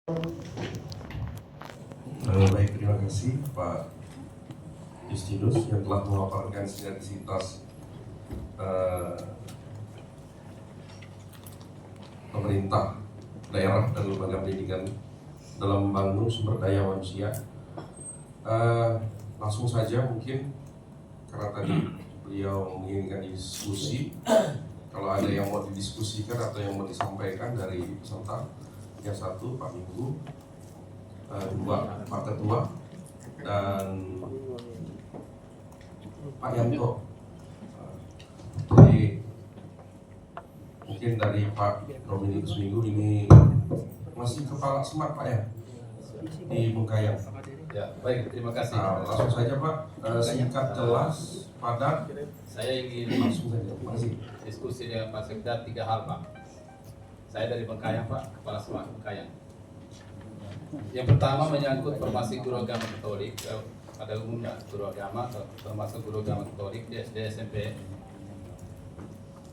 Baik, terima kasih Pak Justinus yang telah memaparkan sinergisitas pemerintah daerah dan lembaga pendidikan dalam membangun sumber daya manusia. Langsung saja mungkin, karena tadi beliau menginginkan diskusi, kalau ada yang mau didiskusikan atau yang mau disampaikan dari peserta, yang satu Pak Minggu, dua Pak Ketua, dan Pak Yanto. Jadi mungkin dari Pak Dominikus Minggu ini masih kepala SMAK Pak ya di Bengkayang. Ya, baik, terima kasih. Langsung saja Pak, singkat, jelas, padat. Saya ingin Langsung saja, terima kasih. diskusi dengan Pak Sekda 3 hal, Pak. Saya dari Bengkayang, Pak, Kepala SMAK Bengkayang. Yang pertama menyangkut formasi guru agama Katolik. Pada umumnya guru agama, termasuk guru agama Katolik di SD SMP.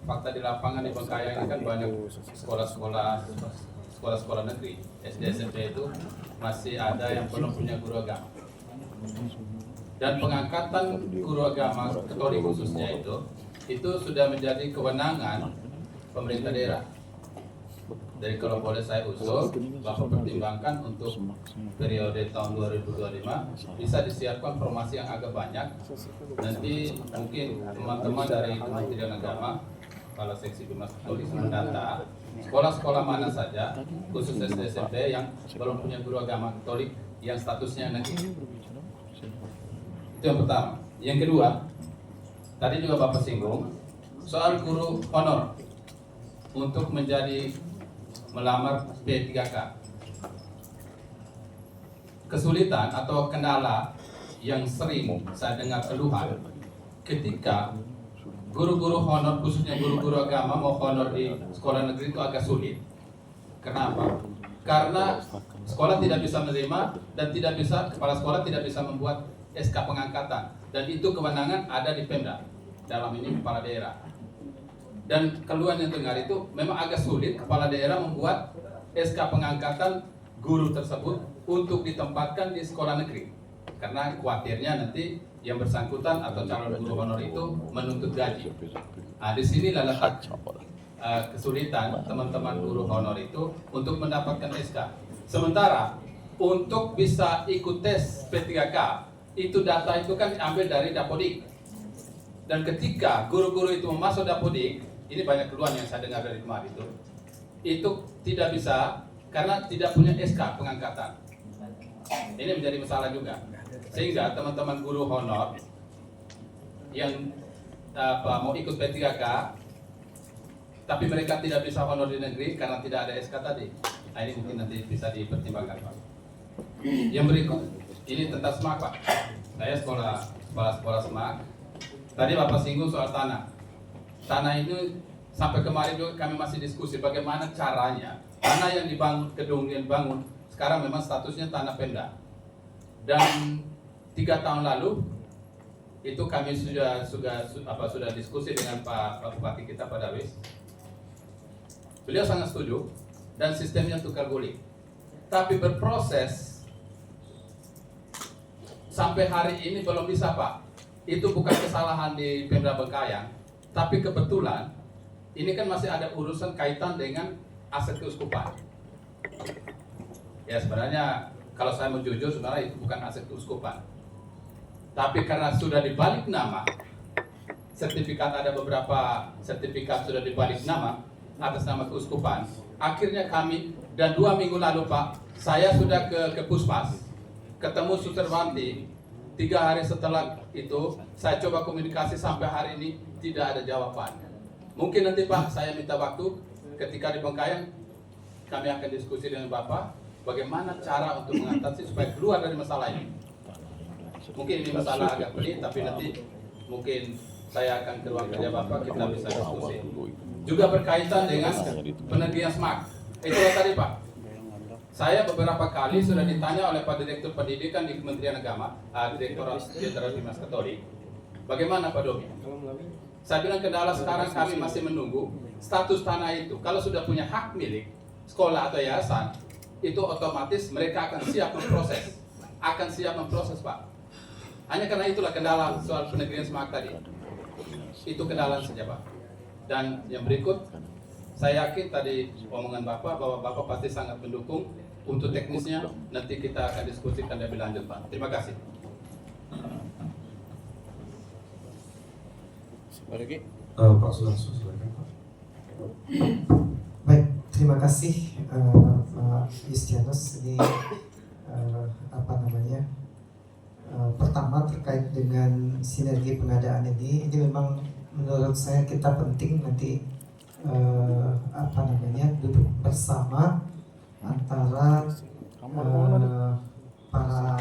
Fakta di lapangan di Bengkayang ini kan banyak sekolah-sekolah negeri. SD SMP itu masih ada yang belum punya guru agama. Dan pengangkatan guru agama Katolik khususnya itu sudah menjadi kewenangan pemerintah daerah. Jadi kalau boleh saya usul, Bapak pertimbangkan untuk periode tahun 2025 bisa disiapkan formasi yang agak banyak. Nanti mungkin teman-teman dari Kementerian Agama, Kepala Seksi Bimas Katolik mendata sekolah-sekolah mana saja, khusus SD SMP yang belum punya guru agama Katolik yang statusnya negeri. Itu yang pertama. Yang kedua, tadi juga Bapak singgung soal guru honor untuk menjadi melamar P3K. Kesulitan atau kendala yang sering saya dengar keluhan ketika guru-guru honor, khususnya guru-guru agama mau honor di sekolah negeri itu agak sulit. Kenapa? Karena sekolah tidak bisa menerima dan kepala sekolah tidak bisa membuat SK pengangkatan, dan itu kewenangan ada di Pemda, dalam ini kepala daerah. Dan keluhan yang dengar itu memang agak sulit kepala daerah membuat SK pengangkatan guru tersebut untuk ditempatkan di sekolah negeri, karena khawatirnya nanti yang bersangkutan atau calon guru honor itu menuntut gaji. Nah, di sini letak kesulitan teman-teman guru honor itu untuk mendapatkan SK. Sementara untuk bisa ikut tes P3K itu data itu kan diambil dari Dapodik. Dan ketika guru-guru itu masuk Dapodik, ini banyak keluhan yang saya dengar dari kemarin itu tidak bisa karena tidak punya SK pengangkatan. Ini menjadi masalah juga. Sehingga teman-teman guru honor yang mau ikut P3K tapi mereka tidak bisa honor di negeri karena tidak ada SK tadi. Nah, ini mungkin nanti bisa dipertimbangkan, Pak. Yang berikut, ini tentang SMAK, Pak. Saya kepala sekolah SMAK. Tadi Bapak singgung soal tanah. Tanah itu sampai kemarin juga kami masih diskusi bagaimana caranya tanah yang dibangun, gedung yang dibangun sekarang memang statusnya tanah Pemda. Dan 3 tahun lalu itu kami sudah diskusi dengan Pak Bupati kita, Pak Darwis. Beliau sangat setuju dan sistemnya tukar guling. Tapi berproses sampai hari ini belum bisa, Pak. Itu bukan kesalahan di Pemda Bengkayang, tapi kebetulan ini kan masih ada urusan kaitan dengan aset keuskupan. Ya, sebenarnya kalau saya mau jujur, sebenarnya itu bukan aset keuskupan. Tapi karena sudah dibalik nama, ada beberapa sertifikat sudah dibalik nama atas nama keuskupan. Akhirnya kami, dan 2 minggu lalu, Pak, saya sudah ke Puskesmas, ketemu Susterwanti. 3 hari setelah itu saya coba komunikasi, sampai hari ini tidak ada jawaban. Mungkin nanti, Pak, saya minta waktu ketika di Bengkayang kami akan diskusi dengan Bapak bagaimana cara untuk mengatasi supaya keluar dari masalah ini. Mungkin ini masalah agak pelik, tapi nanti mungkin saya akan ke ruang kerja Bapak, kita bisa diskusi. Juga berkaitan dengan penegrian SMAK. Itulah tadi, Pak. Saya beberapa kali sudah ditanya oleh Pak Direktur Pendidikan di Kementerian Agama, Direktorat Jenderal Bimas Katolik, bagaimana Pak Domi? Saya bilang kendala sekarang kami masih menunggu status tanah itu. Kalau sudah punya hak milik sekolah atau yayasan, itu otomatis mereka akan siap memproses, Pak. Hanya karena itulah kendala soal penegrian semak tadi. Itu kendala saja, Pak. Dan yang berikut, saya yakin tadi omongan Bapak bahwa Bapak pasti sangat mendukung untuk teknisnya. Nanti kita akan diskusikan lebih lanjut, Pak. Terima kasih. Pak Sudarso, silakan Pak. Baik, terima kasih Pak Yustianus. Ini pertama terkait dengan sinergi pengadaan ini memang menurut saya kita penting nanti duduk bersama antara para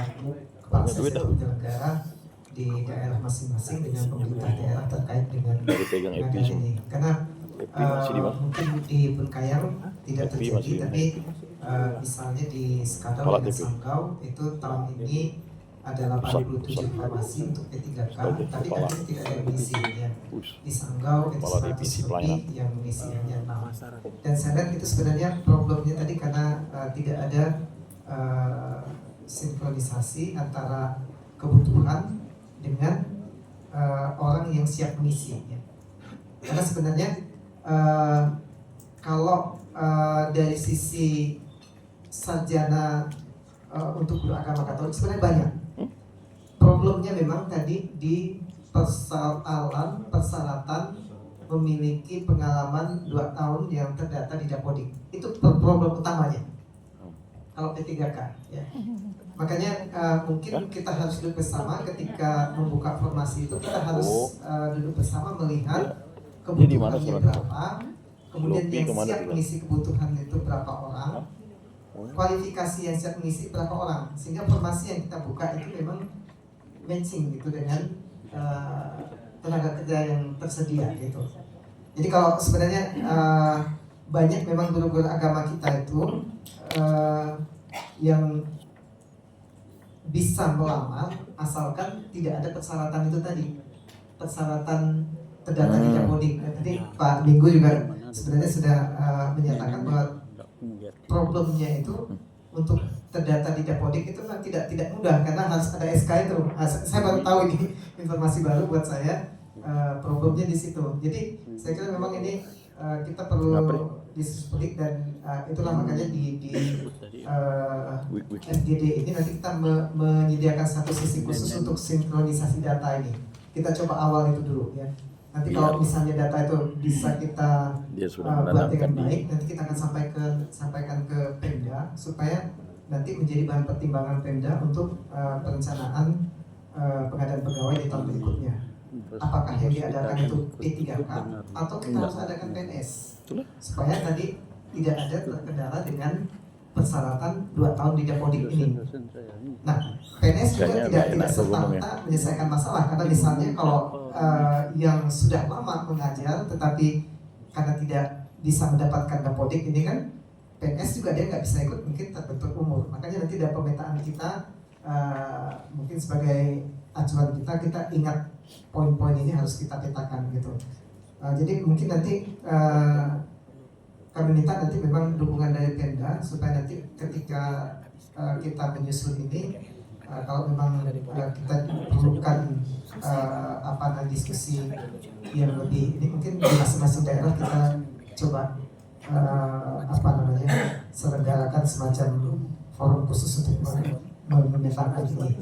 kepala sektor penyelenggara di daerah masing-masing dengan pemerintah daerah terkait dengan pengadaan ini. Karena mungkin di Bengkayang tidak terjadi, tapi misalnya di Skadau dan Sanggau itu tahun ini ada 87 farmasi untuk P3K, tapi kan itu tidak ada mengisi ya. Di Sanggau itu 100 lebih yang mengisi hanya 6. Dan saya lihat itu sebenarnya problemnya tadi karena tidak ada sinkronisasi antara kebutuhan dengan orang yang siap mengisi ya. Karena sebenarnya kalau dari sisi sarjana untuk guru agama Katolik sebenarnya banyak. Problemnya memang tadi di persyaratan memiliki pengalaman 2 tahun yang terdata di Dapodik. Itu problem utamanya kalau P3K ya. Makanya mungkin kita harus duduk bersama ketika membuka formasi itu, kita harus duduk bersama melihat kebutuhannya berapa, kemudian yang siap mengisi kebutuhan itu berapa orang, kualifikasi yang siap mengisi berapa orang, sehingga formasi yang kita buka itu memang matching gitu dengan tenaga kerja yang tersedia gitu. Jadi kalau sebenarnya banyak memang guru-guru agama kita itu yang bisa melamar asalkan tidak ada persyaratan itu tadi, persyaratan terdata di Dapodik. Tadi Pak Minggu juga sebenarnya sudah menyatakan bahwa problemnya itu untuk terdata di Dapodik itu kan tidak mudah karena harus ada SK itu. Saya baru tahu ini informasi baru buat saya, problemnya di situ. Jadi saya kira memang ini kita perlu diskusi dan itulah makanya di FGD ini nanti kita menyediakan satu sisi khusus untuk sinkronisasi data ini. Kita coba awal itu dulu ya. Nanti kalau misalnya data itu bisa kita buat dengan baik, nanti kita akan sampaikan ke Pemda supaya nanti menjadi bahan pertimbangan Pemda untuk perencanaan pengadaan pegawai di tahun berikutnya. Apakah yang diadakan itu P3K atau kita harus adakan PNS supaya tadi tidak ada terkendala dengan persyaratan 2 tahun di Dapodik ini. Nah, PNS juga tidak serta-merta menyelesaikan masalah karena misalnya kalau yang sudah lama mengajar tetapi karena tidak bisa mendapatkan Dapodik ini kan PNS juga dia nggak bisa ikut, mungkin terbentur umur. Makanya nanti dalam pemetaan kita mungkin sebagai acuan kita ingat poin-poin ini harus kita petakan gitu. Jadi mungkin nanti kami minta nanti memang dukungan dari Pemda supaya nanti ketika kita menyusun ini kalau memang kita perlukan diskusi yang lebih ini mungkin di masing-masing daerah kita coba selenggarakan semacam forum khusus untuk memetakan ini.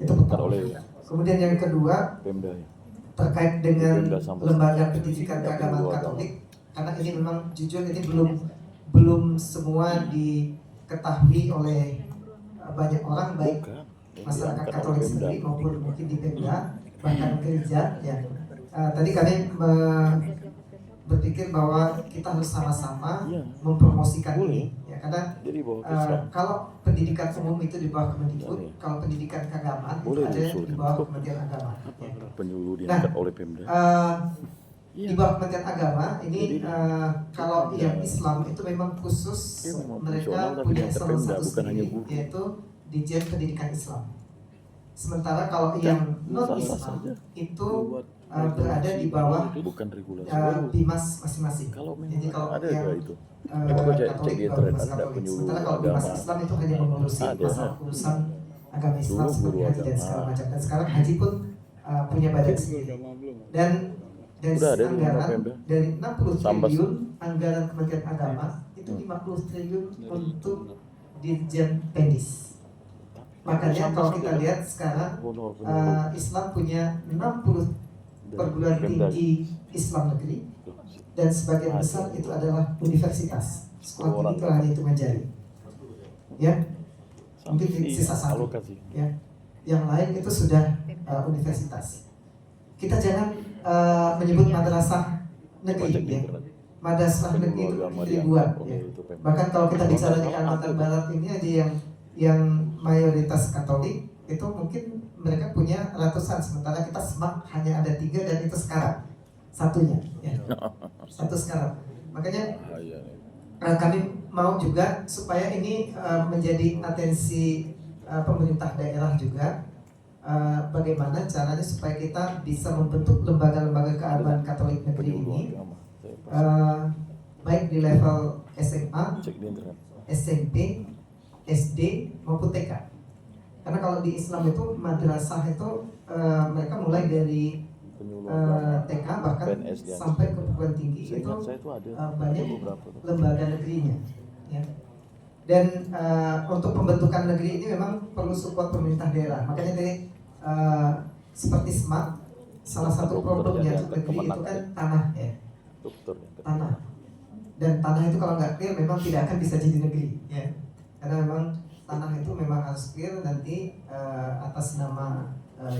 Itu pertama. Kemudian yang kedua terkait dengan lembaga pendidikan keagamaan Katolik, karena ini memang jujur ini belum semua diketahui oleh banyak orang, baik masyarakat Katolik sendiri maupun mungkin di Pemda bahkan gereja ya. Tadi kami berpikir bahwa kita harus sama-sama mempromosikan ini ya, karena kalau pendidikan umum itu di bawah Kemendikbud, kalau pendidikan keagamaan itu ada di bawah Kementerian Agama ya. Nah, di bawah Kementerian Agama ini kalau yang Islam itu memang khusus mereka punya eselon 1 sendiri, yaitu Ditjen Pendidikan Islam. Sementara kalau yang non Islam itu berada di bawah bukan regulasi bimas masing-masing. kalau Jadi kalau ada yang itu coba cek Katolik di di bawah internet bimas ada Katolik. penyuluh Sementara kalau bimas agama Islam itu hanya mengurusi Ada, masalah urusan agama Islam Dulu seperti guru haji dan agama. segala macam. Dan sekarang haji pun punya badan sendiri. Dan dari Udah ada di anggaran November. dari 60 Sambas. triliun anggaran Kementerian Agama itu 50 triliun untuk Dirjen Pendis. Makanya kalau kita lihat sekarang Islam punya 60 perguruan tinggi Islam negeri dan sebagian besar itu adalah universitas. Sekolah tinggi itu hanya hitungan jari. Ya, mungkin sisa satu. alokasi Ya, yang lain itu sudah universitas. Kita jangan menyebut madrasah negeri, Cek di ya. internet. Madrasah negeri itu Agama ribuan. yang- Ya. itu pemda. Bahkan kalau kita bicara di Kalimantan Barat ini aja yang mayoritas Katolik itu mungkin mereka punya ratusan, sementara kita Semak hanya ada 3 dan itu sekarang satunya, ya. Satu sekarang. Makanya Bahaya nih. kami mau juga supaya ini menjadi atensi pemerintah daerah juga, bagaimana caranya supaya kita bisa membentuk lembaga-lembaga keagamaan Katolik negeri Penyuluh ini, agama. Saya pas baik di level SMA, cek di internet SMP, SD maupun TK. Karena kalau di Islam itu madrasah itu mereka mulai dari penyuluh agama TK bahkan PNS dia. sampai ke perguruan tinggi itu Seingat saya itu ada banyak beberapa tuh. lembaga negerinya, ya. Dan untuk pembentukan negeri ini memang perlu support pemerintah daerah. Makanya dari seperti SMART, salah satu problemnya untuk negeri itu kan tanah, ya, dokter yang ketiga. tanah. Dan tanah itu kalau nggak clear memang tidak akan bisa jadi negeri, ya. Karena memang tanah itu memang harus clear nanti atas nama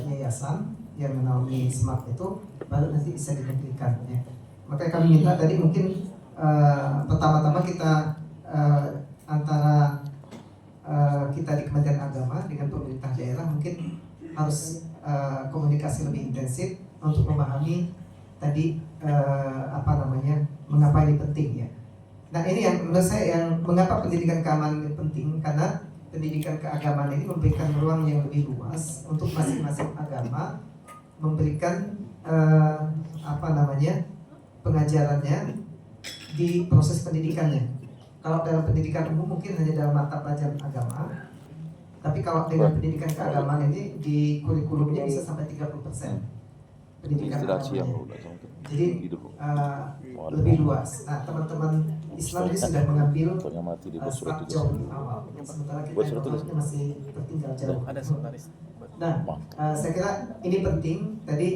yayasan yang menaungi SMART itu baru nanti bisa dinegrikan, ya. Makanya kami minta tadi mungkin pertama-tama kita antara kita di Kementerian Agama dengan pemerintah daerah mungkin harus komunikasi lebih intensif untuk memahami tadi mengapa ini penting, ya. Nah, ini yang menurut saya yang mengapa pendidikan keagamaan ini penting, karena pendidikan keagamaan ini memberikan ruang yang lebih luas untuk masing-masing agama memberikan pengajarannya di proses pendidikannya. Kalau dalam pendidikan umum mungkin hanya dalam mata pelajaran agama, tapi kalau dengan pendidikan keagamaan ini di kurikulumnya bisa sampai 30% pendidikan Inspirasi yang agamanya. udah sampai Jadi gitu. lebih luas. Nah, teman-teman Islam ini sudah mengambil Pokoknya mati di bos surat start tugas. jauh lebih awal, sementara kita Buat yang surat tugas. awalnya masih tertinggal jauh. Ada sekretaris. Nah, saya kira ini penting. Tadi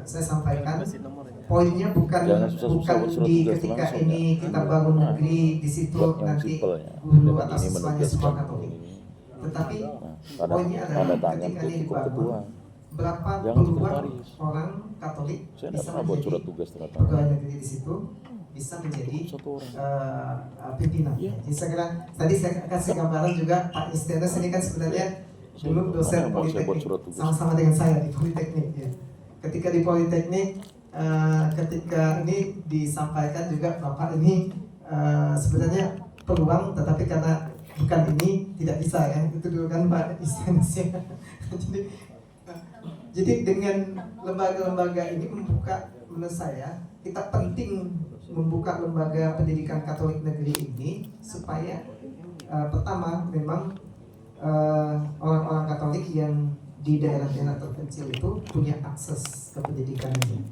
saya sampaikan Kasih nomor ya. poinnya bukan Jangan susah-susah buat surat di tugas ketika langsung, ini ya. kita bangun negeri di situ Buat yang nanti simpelnya. guru Dengan atau ini siswanya menugaskan semua Katolik. ini. Tetapi Nah, poinnya adalah tanda tangan ketika tuh ini cukup dibangun, ketua. berapa Jangan peluang sekretaris. orang Katolik Saya tidak bisa pernah buat surat menjadi tugas tanda pegawai tangan. negeri di situ, bisa menjadi Satu orang. pimpinan. Iya. Jadi saya kira tadi saya kasih gambaran juga Pak Istianus ini kan sebenarnya dulu dosen Mana mau saya buat Politeknik surat tugas? sama-sama dengan saya di Politeknik, ya. Ketika di Politeknik, ketika ini disampaikan juga Bapak ini sebenarnya peluang, tetapi karena bukan ini tidak bisa, ya. Itu dulu kan Pak Istianus, ya. Jadi dengan lembaga-lembaga ini membuka, menurut saya kita penting membuka lembaga pendidikan Katolik negeri ini supaya pertama memang orang-orang Katolik yang di daerah-daerah terpencil itu punya akses ke pendidikan ini.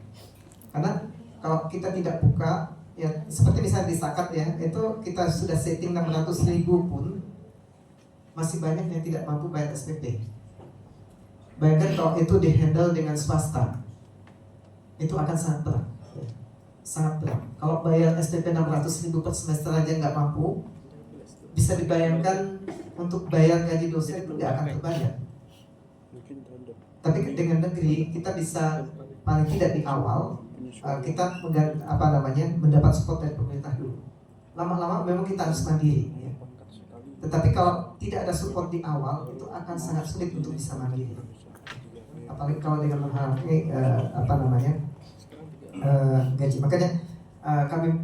Karena kalau kita tidak buka, ya seperti misalnya di Sakat, ya, itu kita sudah setting 600.000 pun masih banyak yang tidak mampu bayar SPP. Bayangkan kalau itu dihandle dengan swasta, itu akan sangat berat, ya. Sangat berat. Kalau bayar SPP 600.000 per semester aja nggak mampu, bisa dibayangkan untuk bayar gaji dosen itu nggak akan terbayar. Tapi dengan negeri kita bisa paling tidak di awal kita mendapat support dari pemerintah dulu. Lama-lama memang kita harus mandiri, ya. Tetapi kalau tidak ada support di awal itu akan sangat sulit untuk bisa mandiri. Apalagi kalau dengan menghargai gaji. Makanya kami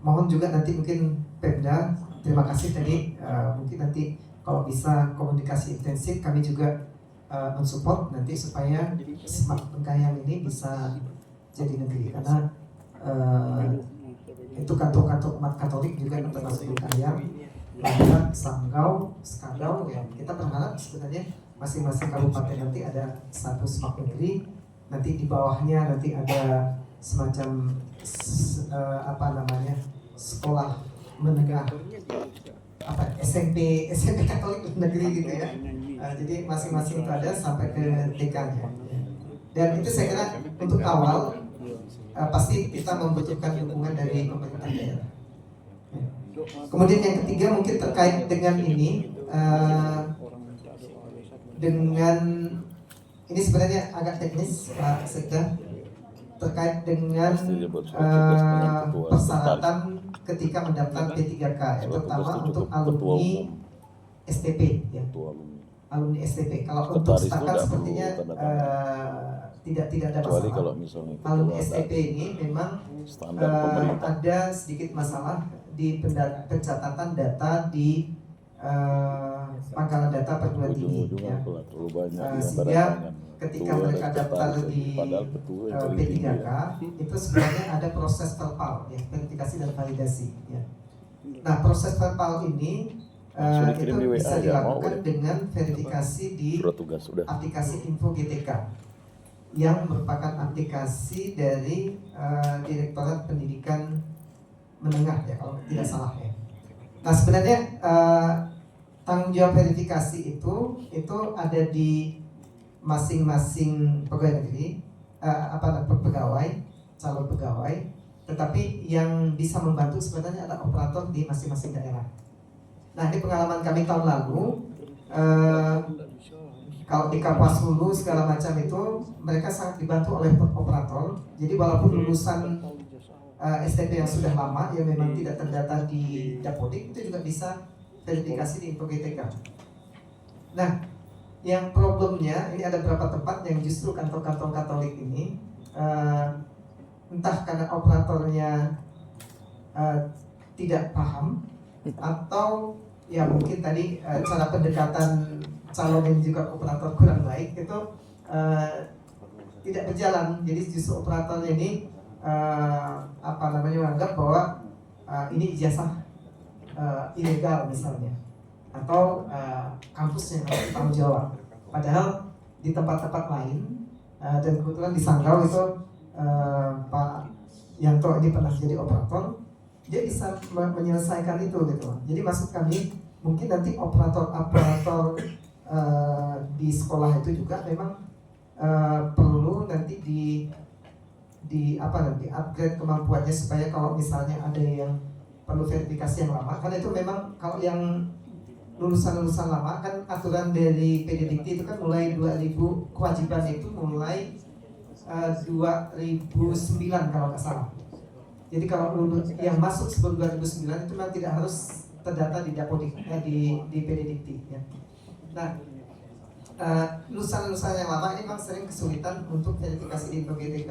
mohon juga nanti mungkin Pemda, terima kasih tadi, mungkin nanti kalau bisa komunikasi intensif, kami juga mensupport nanti supaya Semak Pengkayang ini bisa jadi negeri, karena itu kantor-kantor umat Katolik juga termasuk Pengkayang, Landak, Sanggau, Skadau ya. Kita berharap sebenarnya masing-masing kabupaten nanti ada satu Semak negeri, nanti di bawahnya nanti ada semacam sekolah menengah SMP Katolik negeri gitu ya. Jadi masing-masing itu ada sampai ke TK-nya. Dan itu saya kira untuk awal pasti kita membutuhkan dukungan dari pemerintah daerah. Kemudian yang ketiga mungkin terkait dengan ini, dengan ini sebenarnya agak teknis Pak Sekda, terkait dengan persyaratan ketika mendaftar P3K, terutama untuk alumni STP ya. Alumni STP. Kalau untuk setakat sepertinya tidak ada masalah. Kalau misalnya Alumni STP ini memang ada sedikit masalah di pencatatan data di pangkalan data perguruan tinggi ya. Sehingga ketika mereka daftar di P3K itu sebenarnya ada proses verbal ya, verifikasi dan validasi ya. Nah, proses verbal ini itu bisa dilakukan dengan verifikasi di aplikasi Info GTK yang merupakan aplikasi dari Direktorat Pendidikan Menengah ya kalau tidak salah ya. Nah, sebenarnya tanggung jawab verifikasi itu ada di masing-masing pegawai negeri, pegawai, calon pegawai, tetapi yang bisa membantu sebenarnya adalah operator di masing-masing daerah. Nah, ini pengalaman kami tahun lalu, kalau di Kapuas Hulu segala macam itu mereka sangat dibantu oleh operator. Jadi walaupun lulusan STP yang sudah lama yang memang tidak terdata di Dapodik itu juga bisa verifikasi di Info GTK. Nah, yang problemnya ini ada beberapa tempat yang justru kantor-kantor Katolik ini entah karena operatornya tidak paham atau ya mungkin tadi cara pendekatan calon yang juga operator kurang baik itu tidak berjalan. Jadi justru operatornya ini menganggap bahwa ini ijazah ilegal misalnya, atau kampus yang harus bertanggung jawab. Padahal di tempat-tempat lain dan kebetulan di Sanggau itu Pak Yanto ini pernah jadi operator, dia bisa menyelesaikan itu gitu. Jadi maksud kami mungkin nanti operator di sekolah itu juga memang perlu nanti di upgrade kemampuannya supaya kalau misalnya ada yang perlu verifikasi yang lama, karena itu memang kalau yang lulusan lama kan aturan dari PDDikti itu kan mulai 2000, kewajiban itu mulai 2009 kalau nggak salah. Jadi kalau lulus yang masuk sebelum 2009 itu memang tidak harus terdata di Dapodik di PDDikti ya. Nah, lulusan yang lama ini memang sering kesulitan untuk verifikasi di GTK,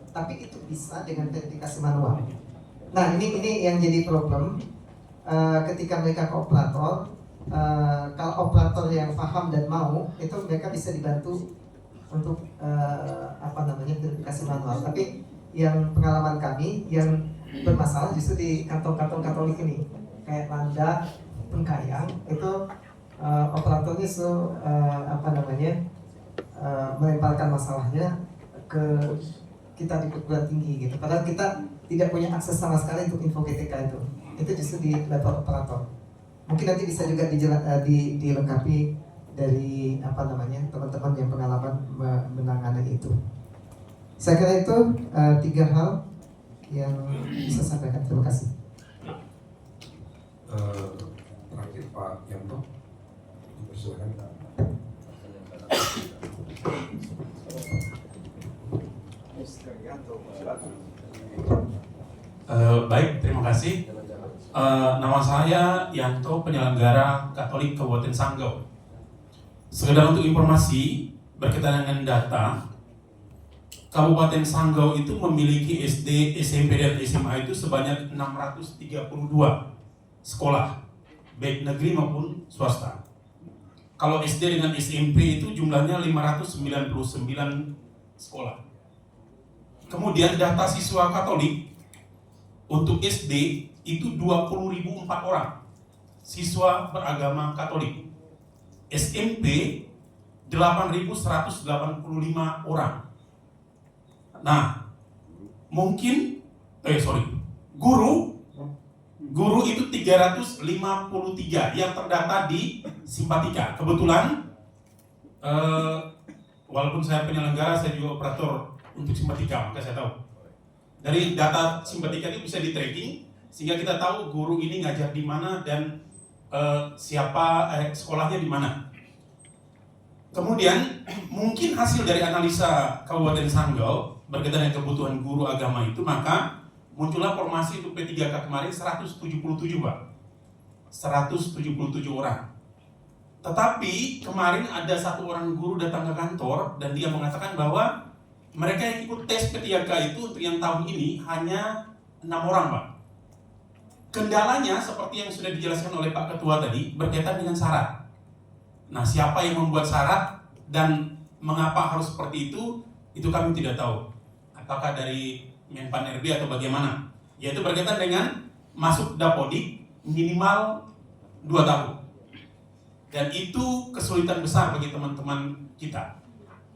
tapi itu bisa dengan verifikasi manual. Nah, ini yang jadi problem ketika mereka ke operator. Kalau operator yang paham dan mau, itu mereka bisa dibantu untuk verifikasi manual. Tapi yang pengalaman kami yang bermasalah justru di kantong-kantong Katolik ini, kayak Landak, Pengkayang, itu operatornya melemparkan masalahnya ke kita di perguruan tinggi gitu. Padahal kita tidak punya akses sama sekali untuk Info GTK itu. Itu justru di level operator. Mungkin nanti bisa juga dilengkapi dari teman-teman yang pengalaman menangani itu. Saya kira itu 3 hal yang bisa saya sampaikan. Terima kasih. Terakhir Pak Yanto, dipersilakan. Baik, terima kasih. Nama saya Yanto, penyelenggara Katolik Kabupaten Sanggau. Sekedar untuk informasi berkaitan dengan data, Kabupaten Sanggau itu memiliki SD, SMP, dan SMA itu sebanyak 632 sekolah, baik negeri maupun swasta. Kalau SD dengan SMP itu jumlahnya 599 sekolah. Kemudian data siswa Katolik untuk SD itu 20.004 orang siswa beragama Katolik. SMP 8.185 orang. Nah, mungkin guru itu 353 yang terdata di Simpatika. Kebetulan walaupun saya penyelenggara, saya juga operator untuk Simpatika, maka saya tahu. Dari data Simpatika itu bisa di tracking sehingga kita tahu guru ini ngajar di mana dan siapa sekolahnya di mana. Kemudian mungkin hasil dari analisa Kabupaten Sanggau berkaitan dengan kebutuhan guru agama itu, maka muncullah formasi untuk P3K kemarin 177 Pak. 177 orang. Tetapi kemarin ada satu orang guru datang ke kantor dan dia mengatakan bahwa mereka yang ikut tes P3K itu untuk yang tahun ini hanya 6 orang Pak. Kendalanya seperti yang sudah dijelaskan oleh Pak Ketua tadi berkaitan dengan syarat. Nah, siapa yang membuat syarat dan mengapa harus seperti itu kami tidak tahu. Apakah dari Menpan RB atau bagaimana? Yaitu berkaitan dengan masuk Dapodik minimal 2 tahun. Dan itu kesulitan besar bagi teman-teman kita.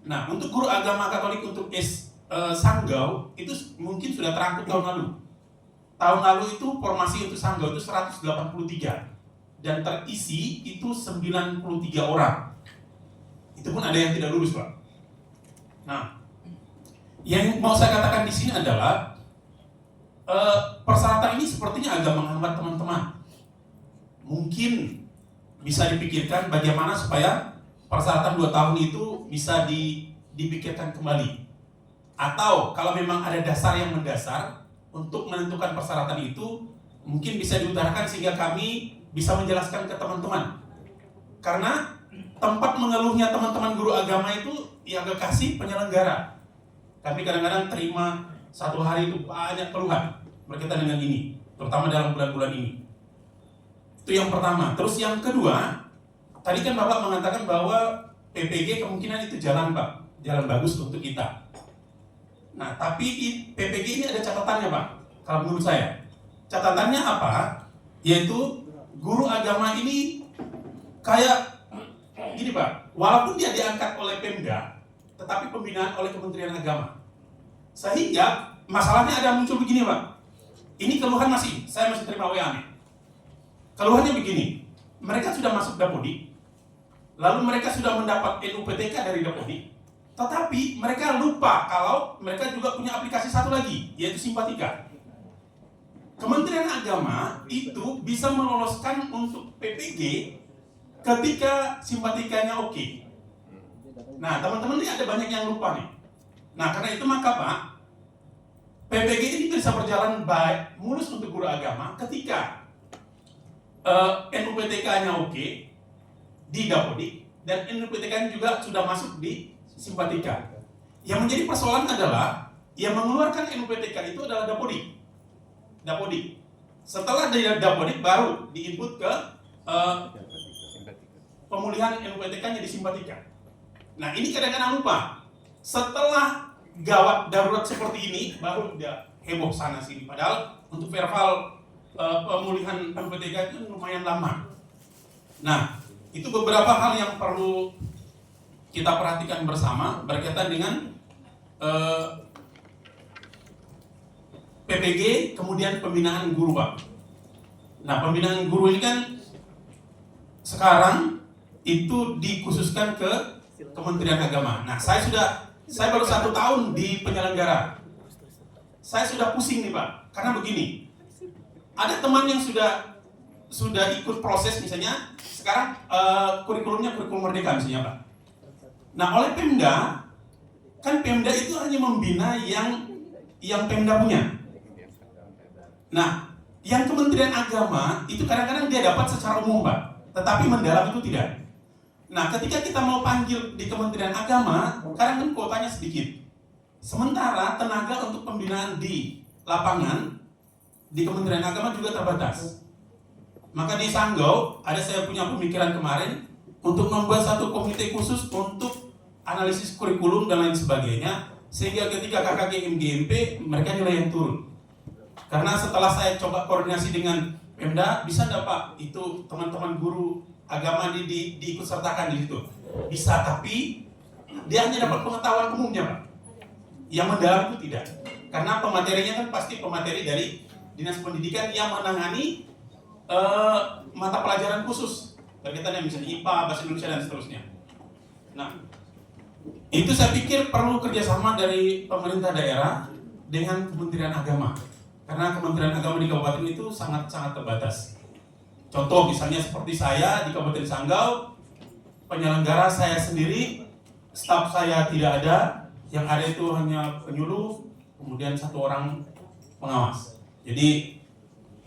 Nah, untuk guru agama Katolik untuk Sanggau itu mungkin sudah terangkut tahun lalu. Tahun lalu itu formasi untuk Sanggau itu 183. Dan terisi itu 93 orang. Itu pun ada yang tidak lulus, Pak. Nah, yang mau saya katakan di sini adalah persyaratan ini sepertinya agak menghambat teman-teman. Mungkin bisa dipikirkan bagaimana supaya persyaratan 2 tahun itu bisa dipikirkan kembali. Atau kalau memang ada dasar yang mendasar untuk menentukan persyaratan itu, mungkin bisa diutarakan sehingga kami bisa menjelaskan ke teman-teman. Karena tempat mengeluhnya teman-teman guru agama itu yang kasih penyelenggara. Kami kadang-kadang terima satu hari itu banyak keluhan berkaitan dengan ini, terutama dalam bulan-bulan ini. Itu yang pertama. Terus yang kedua, tadi kan Bapak mengatakan bahwa PPG kemungkinan itu jalan Pak, jalan bagus untuk kita. Nah, tapi PPG ini ada catatannya Pak, kalau menurut saya. Catatannya apa? Yaitu guru agama ini kayak gini Pak, walaupun dia diangkat oleh Pemda, tetapi pembinaan oleh Kementerian Agama. Sehingga masalahnya ada muncul begini Pak. Ini keluhan saya masih terima WA nih. Keluhannya begini, mereka sudah masuk Dapodik, lalu mereka sudah mendapat NUPTK dari Dapodik, tetapi mereka lupa kalau mereka juga punya aplikasi satu lagi, yaitu Simpatika. Kementerian Agama itu bisa meloloskan untuk PPG ketika Simpatikanya oke. Nah, teman-teman ini ada banyak yang lupa nih. Nah, karena itu maka Pak, PPG ini bisa berjalan baik, mulus untuk guru agama ketika NUPTK-nya oke di Dapodik dan NUPTK-nya juga sudah masuk di Simpatika. Yang menjadi persoalan adalah yang mengeluarkan NUPTK itu adalah Dapodik. Setelah dari Dapodik baru diinput ke pemulihan NUPTK-nya di Simpatika. Nah, ini kadang-kadang lupa. Setelah gawat darurat seperti ini baru dia heboh sana sini. Padahal untuk verbal pemulihan NUPTK itu lumayan lama. Nah, itu beberapa hal yang perlu kita perhatikan bersama berkaitan dengan PPG, kemudian pembinaan guru Pak. Nah, pembinaan guru ini kan sekarang itu dikhususkan ke Kementerian Agama. Nah, saya baru 1 tahun di penyelenggara. Saya sudah pusing nih Pak, karena begini. Ada teman yang sudah ikut proses misalnya, sekarang kurikulumnya kurikulum merdeka misalnya Pak. Nah, oleh Pemda, kan Pemda itu hanya membina yang Pemda punya. Nah, yang Kementerian Agama itu kadang-kadang dia dapat secara umum Pak, tetapi mendalam itu tidak. Nah, ketika kita mau panggil di Kementerian Agama, kadang kan kuotanya sedikit. Sementara tenaga untuk pembinaan di lapangan di Kementerian Agama juga terbatas. Maka di Sanggau, saya punya pemikiran kemarin untuk membuat satu komite khusus untuk analisis kurikulum dan lain sebagainya, sehingga ketika KKG MGMP mereka nilai yang turun. Karena setelah saya coba koordinasi dengan Pemda, bisa enggak Pak itu teman-teman guru agama diikut sertakan di situ? Bisa, tapi dia hanya dapat pengetahuan umumnya Pak. Yang mendalam itu tidak. Karena pematerinya kan pasti pemateri dari Dinas Pendidikan yang menangani mata pelajaran khusus berkaitan dengan misalnya IPA, Bahasa Indonesia dan seterusnya. Nah, itu saya pikir perlu kerjasama dari pemerintah daerah dengan Kementerian Agama. Karena Kementerian Agama di kabupaten itu sangat-sangat terbatas. Contoh misalnya seperti saya di Kabupaten Sanggau, penyelenggara saya sendiri, staf saya tidak ada, yang ada itu hanya penyuluh, kemudian 1 orang pengawas. Jadi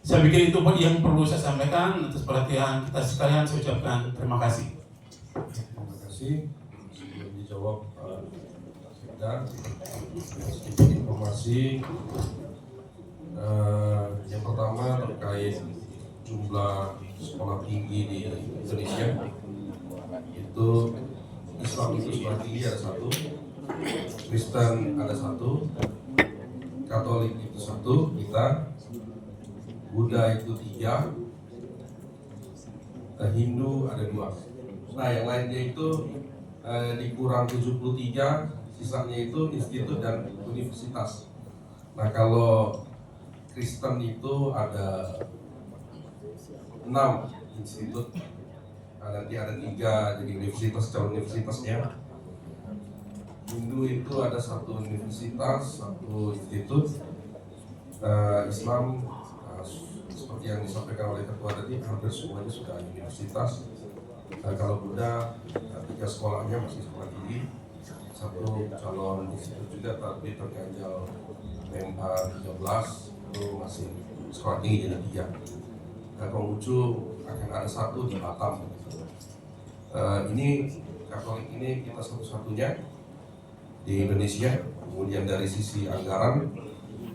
saya pikir itu yang perlu saya sampaikan. Atas perhatian kita sekalian saya ucapkan terima kasih. Terima kasih. Sebelum dijawab Sekda, sedikit informasi. Yang pertama terkait jumlah sekolah tinggi di Indonesia, itu Islam itu sekolah tinggi ada 1, Kristen ada 1, Katolik itu 1, kita, Buddha itu 3, Hindu ada 2. Nah yang lainnya itu dikurang 73, sisanya itu institut dan universitas. Nah kalau Kristen itu ada 6 institut, nanti ada 3 jadi universitas, calon universitasnya. Hindu itu ada 1 universitas, 1 institut. Islam seperti yang disampaikan oleh ketua tadi, hampir semuanya sudah universitas. Kalau Buddha 3 sekolahnya masih sekolah tinggi, 1 calon institut juga tapi terganjal MA 13 itu masih sekolah tinggi jadi 3. Konghucu akan ada 1 di Batam. Ini Katolik ini kita satu-satunya di Indonesia. Kemudian dari sisi anggaran,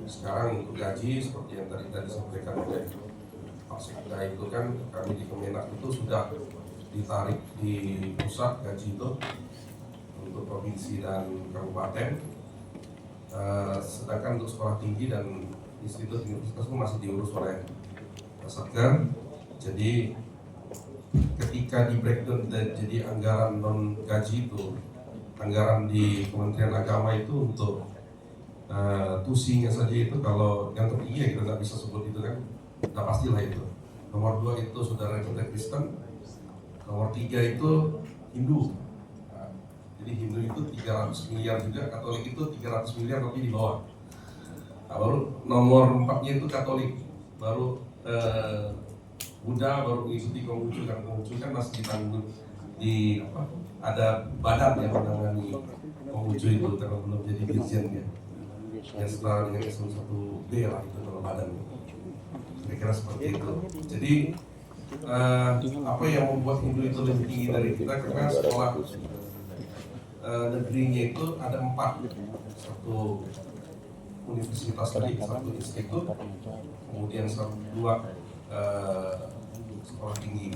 sekarang untuk gaji seperti yang tadi disampaikan oleh Pak Sekda itu kan kami di Kemenak itu sudah ditarik di pusat gaji itu untuk provinsi dan kabupaten. Sedangkan untuk sekolah tinggi dan institut universitas itu masih diurus oleh Satker. Jadi ketika di breakdown jadi anggaran non gaji itu, anggaran di Kementerian Agama itu untuk tusinya saja itu kalau yang tertinggi ya kita nggak bisa sebut itu kan, udah pastilah itu. Nomor 2 itu saudara kita Kristen, nomor 3 itu Hindu. Nah, jadi Hindu itu 300 miliar juga, Katolik itu 300 miliar tapi di bawah. Nah, baru nomor 4-nya itu Katolik, baru Buddha, baru mengikuti Konghucu, dan Konghucu kan masih ditanggung di ada badan yang menangani Konghucu itu karena belum jadi dirjennya. Yang setelah dengan S1B lah itu nama badan. Kira-kira seperti itu. Jadi apa yang membuat Hindu itu lebih tinggi dari kita karena sekolah negerinya itu ada 4, 1 universitas tadi, 1 institut, kemudian 2 sekolah tinggi.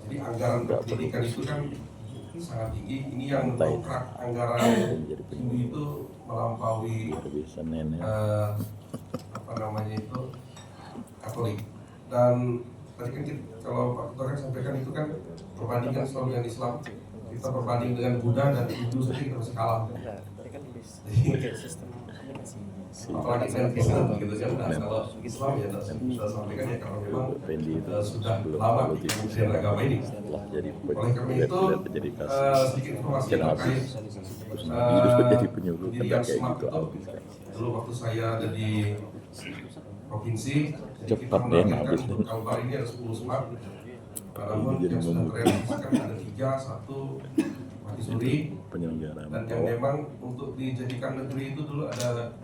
Jadi anggaran pendidikan itu kan sangat tinggi. Ini yang mendongkrak anggaran Hindu itu melampaui Katolik. Dan tadi kan kalau Pak Ketua kan sampaikan itu kan perbandingan selalu dengan Islam, kita berbanding dengan Buddha dan Hindu saja kita masih kalah. Apalagi dengan Kristen gitu kan. Nah, kalau Islam ya sudah sampaikan ya kalau memang sudah lama di Kementerian Agama ini. Oleh karena itu sedikit informasi terkait pendirian SMART itu. Dulu waktu saya ada di provinsi, cepat deh habis untuk Kalbar ini ada 10 SMART. Namun yang sudah terrealisasikan ada 3, 1 Matisuri, dan yang memang untuk dijadikan negeri itu dulu ada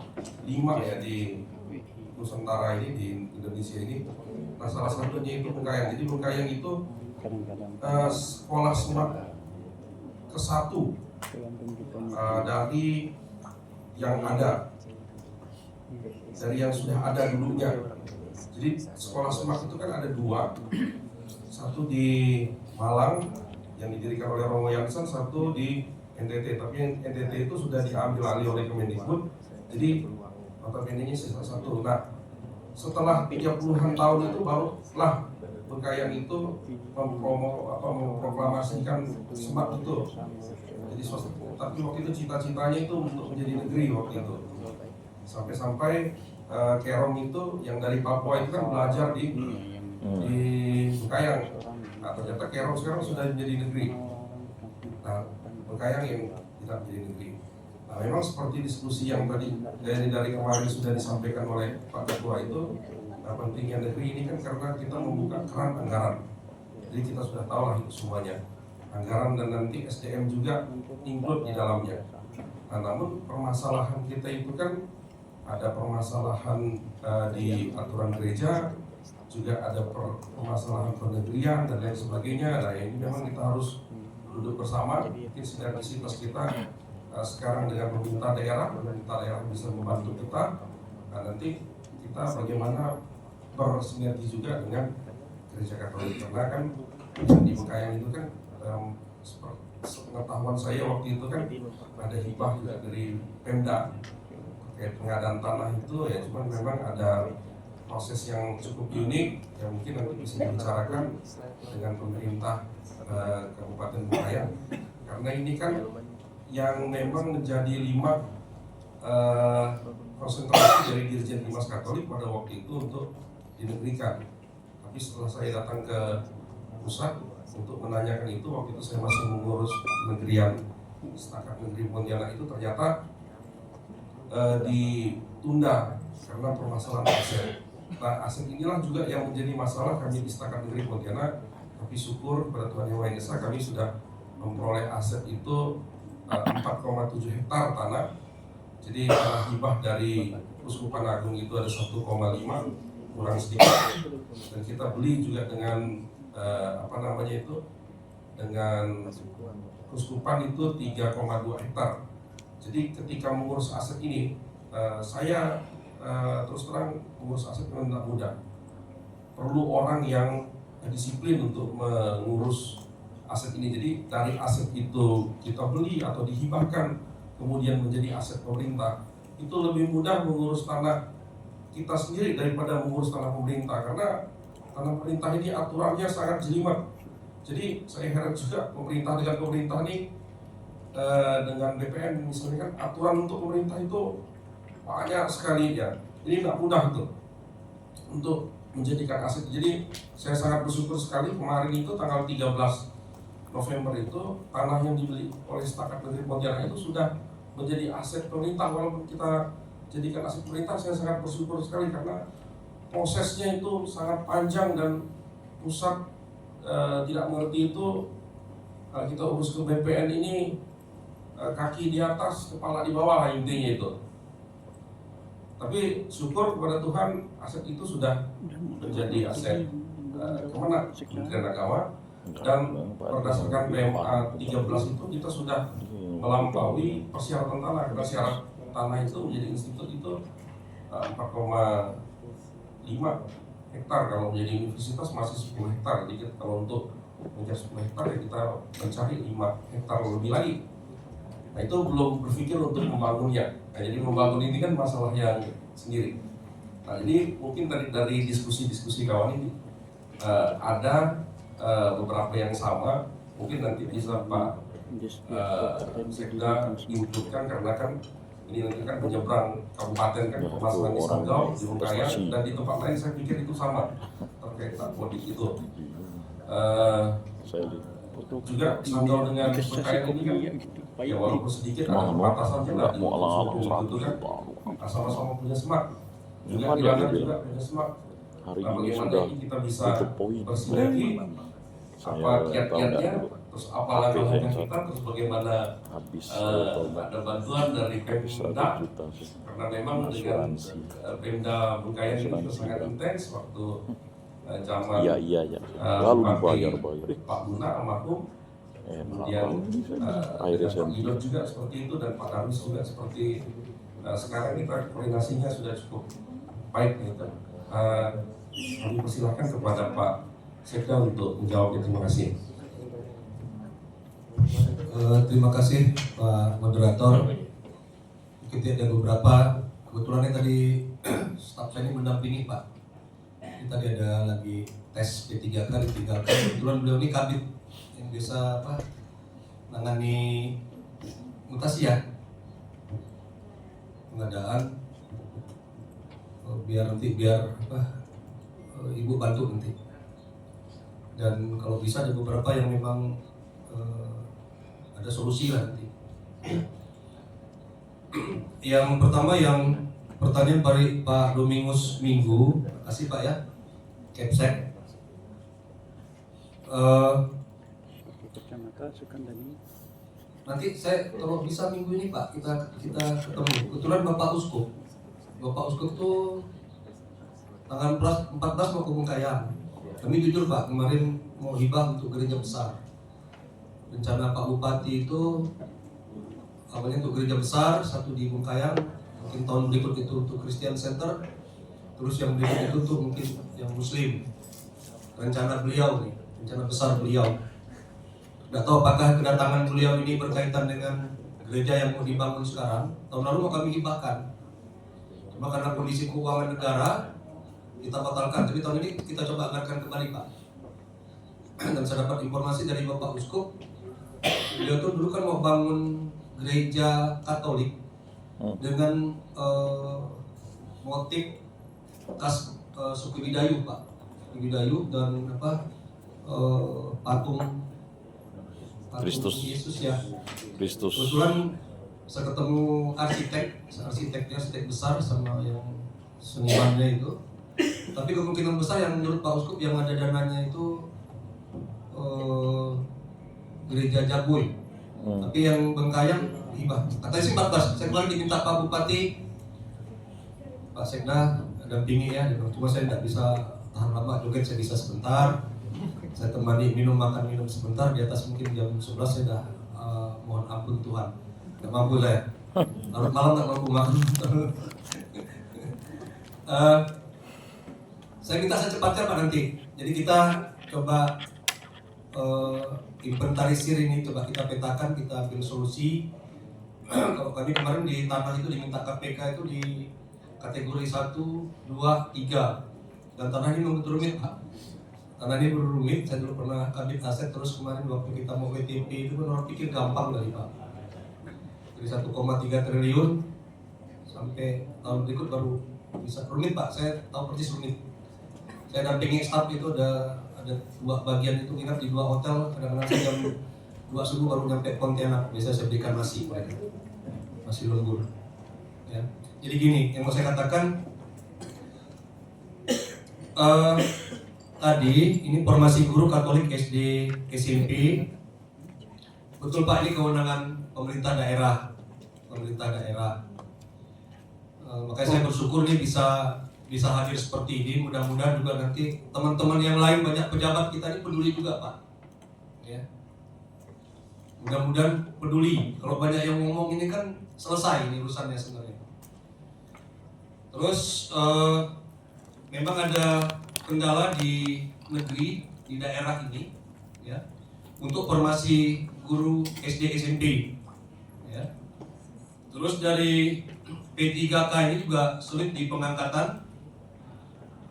5 ya di Nusantara ini, di Indonesia ini. Nah salah satunya itu Bengkayang. Jadi Bengkayang itu sekolah SMART ke-1 dari yang ada, dari yang sudah ada dulunya. Jadi sekolah SMART itu kan ada 2, 1 di Malang, yang didirikan oleh Romo Jansen, satu di NTT, tapi yang NTT itu sudah diambil alih oleh Kemendikbud, jadi notabene-nya sisa satu. Nah, setelah 30-an tahun itu barulah Bengkayang itu memproklamasikan SMART itu. Jadi tapi waktu itu cita-citanya itu untuk menjadi negeri waktu itu. Sampai-sampai Kerong itu yang dari Papua itu kan belajar di Bengkayang. Nah, ternyata Kerong sekarang sudah menjadi negeri. Nah, Bengkayang yang tidak menjadi negeri. Nah, memang seperti diskusi yang tadi dari kemarin sudah disampaikan oleh Pak Ketua itu, pentingnya negeri ini kan karena kita membuka keran anggaran. Jadi kita sudah tahu lah itu semuanya. Anggaran dan nanti SDM juga include di dalamnya. Nah, namun permasalahan kita itu kan ada permasalahan di aturan gereja, juga ada permasalahan pernegerian dan lain sebagainya. Nah, ini memang kita harus duduk bersama. Mungkin sinergisitas kita sekarang dengan pemerintah daerah bisa membantu kita. Nah, nanti kita bagaimana bersinergi juga dengan gereja Katolik, karena kan yang di Bengkayang itu kan pengetahuan saya waktu itu kan ada hibah juga dari Pemda terkait pengadaan tanah itu ya, cuman memang ada proses yang cukup unik yang mungkin nanti bisa dibicarakan dengan pemerintah Kabupaten Bengkayang, karena ini kan yang memang menjadi 5 konsentrasi dari Dirjen Dimas Katolik pada waktu itu untuk dinegerikan. Tapi setelah saya datang ke pusat untuk menanyakan itu, waktu itu saya masih mengurus negerian Setakat Negeri Pontianak itu, ternyata ditunda karena permasalahan aset. Nah, aset inilah juga yang menjadi masalah kami di Setakat Negeri Pontianak. Tapi syukur kepada Tuhan Yang Maha Esa, kami sudah memperoleh aset itu 4,7 hektar tanah. Jadi tanah hibah dari Uskupan Agung itu ada 1,5, kurang sedikit, dan kita beli juga dengan dengan Uskupan itu 3,2 hektar. Jadi ketika mengurus aset ini, saya terus terang mengurus aset memang tidak mudah. Perlu orang yang disiplin untuk mengurus aset ini. Jadi dari aset itu kita beli atau dihibahkan kemudian menjadi aset pemerintah, itu lebih mudah mengurus tanah kita sendiri daripada mengurus tanah pemerintah, karena tanah pemerintah ini aturannya sangat jelimet. Jadi saya heran juga pemerintah dengan pemerintah ini dengan BPN misalnya kan aturan untuk pemerintah itu banyak sekali ya. Ini tidak mudah tuh untuk menjadikan aset. Jadi saya sangat bersyukur sekali kemarin itu tanggal 13 November itu tanah yang dibeli oleh Setakat Negeri Pontianak itu sudah menjadi aset pemerintah. Walaupun kita jadikan aset pemerintah, saya sangat bersyukur sekali karena prosesnya itu sangat panjang dan pusat tidak mengerti itu. Kita urus ke BPN ini kaki di atas, kepala di bawah lah intinya itu. Tapi syukur kepada Tuhan aset itu sudah menjadi aset Kemenak Kementerian Agama, dan berdasarkan PMA 13 itu kita sudah melampaui persyaratan tanah, karena syarat tanah itu menjadi institut itu 4,5 hektar, kalau menjadi universitas masih 10 hektar. Jadi kalau untuk mencapai 10 hektar ya kita mencari 5 hektar lebih lagi. Nah, itu belum berpikir untuk membangunnya. Nah, jadi membangun ini kan masalah yang sendiri. Nah, jadi mungkin dari diskusi-diskusi kawan ini ada beberapa yang sama. Mungkin nanti bisa Pak Sekda inputkan, karena kan ini nanti kan menyeberang kabupaten kan, permasalahan di Sanggau, di Bengkayang, dan di tempat lain saya pikir itu sama terkait mudik itu. Juga Sanggau dengan Bengkayang ini kan ya walaupun sedikit ada perbatasannya lah, itu kan sama-sama punya semak, juga Ilangan juga punya semak. Nah, bagaimana ini kita bisa bersinergi, apa kiat-kiatnya, terus apa langkah-langkah kita, terus bagaimana ada bantuan dari Pemda, karena memang dengan Pemda Bengkayang ini kita sangat intens waktu zaman Pak Guna almarhum, kemudian Pak Gidot juga seperti itu, dan Pak Darwis juga seperti sekarang kita koordinasinya sudah cukup baik gitu. Kami persilahkan kepada Pak Sekda untuk menjawabnya. Terima kasih. Terima kasih Pak Moderator. Kita ada beberapa, kebetulan yang tadi staf saya ini mendampingi Pak. Ini tadi ada lagi tes P3K ditinggalkan. Kebetulan beliau ini kabit yang biasa nangani mutasi ya, pengadaan. Biar Ibu bantu nanti. Dan kalau bisa ada beberapa yang memang ada solusi lah nanti. Yang pertama yang pertanyaan dari Pak Domingus Minggu, kasih Pak ya, Kepsek. Nanti saya kalau bisa minggu ini Pak kita ketemu. Kebetulan Bapak Uskup tuh tanggal 14 mau ke Bungkayang. Kami jujur Pak, kemarin mau hibah untuk gereja besar. Rencana Pak Bupati itu awalnya untuk gereja besar, satu di Bungkayang, mungkin tahun berikut itu untuk Christian Center, terus yang berikut itu untuk mungkin yang Muslim. Rencana beliau nih, rencana besar beliau. Nggak tahu apakah kedatangan beliau ini berkaitan dengan gereja yang mau dibangun sekarang. Tahun lalu mau kami hibahkan. Cuma karena kondisi keuangan negara kita batalkan, tapi tahun ini kita coba anggarkan kembali Pak. Dan saya dapat informasi dari Bapak Uskup, beliau tuh dulu kan mau bangun gereja Katolik dengan motif khas suku Bidayu Pak, Bidayu dan patung Kristus. Yesus ya. Kristus. Kebetulan saya ketemu arsiteknya besar sama yang senimannya itu. Tapi kemungkinan besar yang menurut Pak Uskup yang ada dananya itu gereja Jagoy. Tapi yang Bengkayang hibah. Katanya sih 14. Saya kemarin diminta Pak Bupati, Pak Sekda dampingi ya. Cuma saya tidak bisa tahan lama, joget saya bisa sebentar. Saya temani minum sebentar. Di atas mungkin jam 11 saya dah mohon ampun Tuhan. Gak mampu saya. Larut malam gak mampu makan. Saya minta secepatnya Pak nanti. Jadi kita coba inventarisir ini, coba kita petakan, kita ambil solusi. Kalau kami kemarin di tanah itu diminta KPK itu di kategori 1, 2, 3. Dan tanah ini betul rumit Pak. Tanah ini berumit, saya dulu pernah kabit aset, terus kemarin waktu kita mau WTP itu kan orang pikir gampang dari Pak. Dari 1,3 triliun sampai tahun berikut baru bisa rumit Pak, saya tahu persis rumit. Saya dampingi staff itu ada 2 bagian itu nginap di 2 hotel, kadang-kadang saya jam 2 subuh baru nyampe Pontianak, biasa saya berikan nasi mereka, nasi lembur. Ya. Jadi gini, yang mau saya katakan tadi ini formasi guru Katolik SD SMP. Betul Pak, ini kewenangan pemerintah daerah. Makanya saya bersyukur nih bisa hadir seperti ini. Mudah-mudahan juga nanti teman-teman yang lain, banyak pejabat kita ini peduli juga Pak. Ya. Mudah-mudahan peduli. Kalau banyak yang ngomong ini kan selesai ini urusannya sebenarnya. Terus memang ada kendala di negeri, di daerah ini, ya, untuk formasi guru SD SMP, ya. Terus dari P3K ini juga sulit di pengangkatan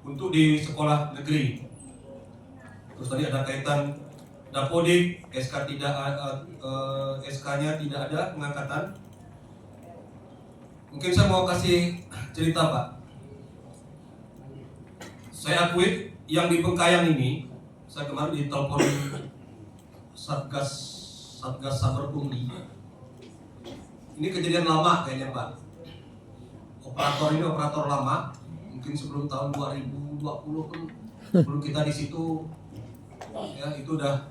untuk di sekolah negeri. Terus tadi ada kaitan Dapodik, SK-nya tidak ada pengangkatan. Mungkin saya mau kasih cerita Pak. Saya akui yang di Bengkayang ini, saya kemarin ditelepon Satgas Saber Pungli. Ini kejadian lama kayaknya Pak. Operator ini operator lama, mungkin sebelum tahun 2020 pun sebelum kita di situ, ya itu udah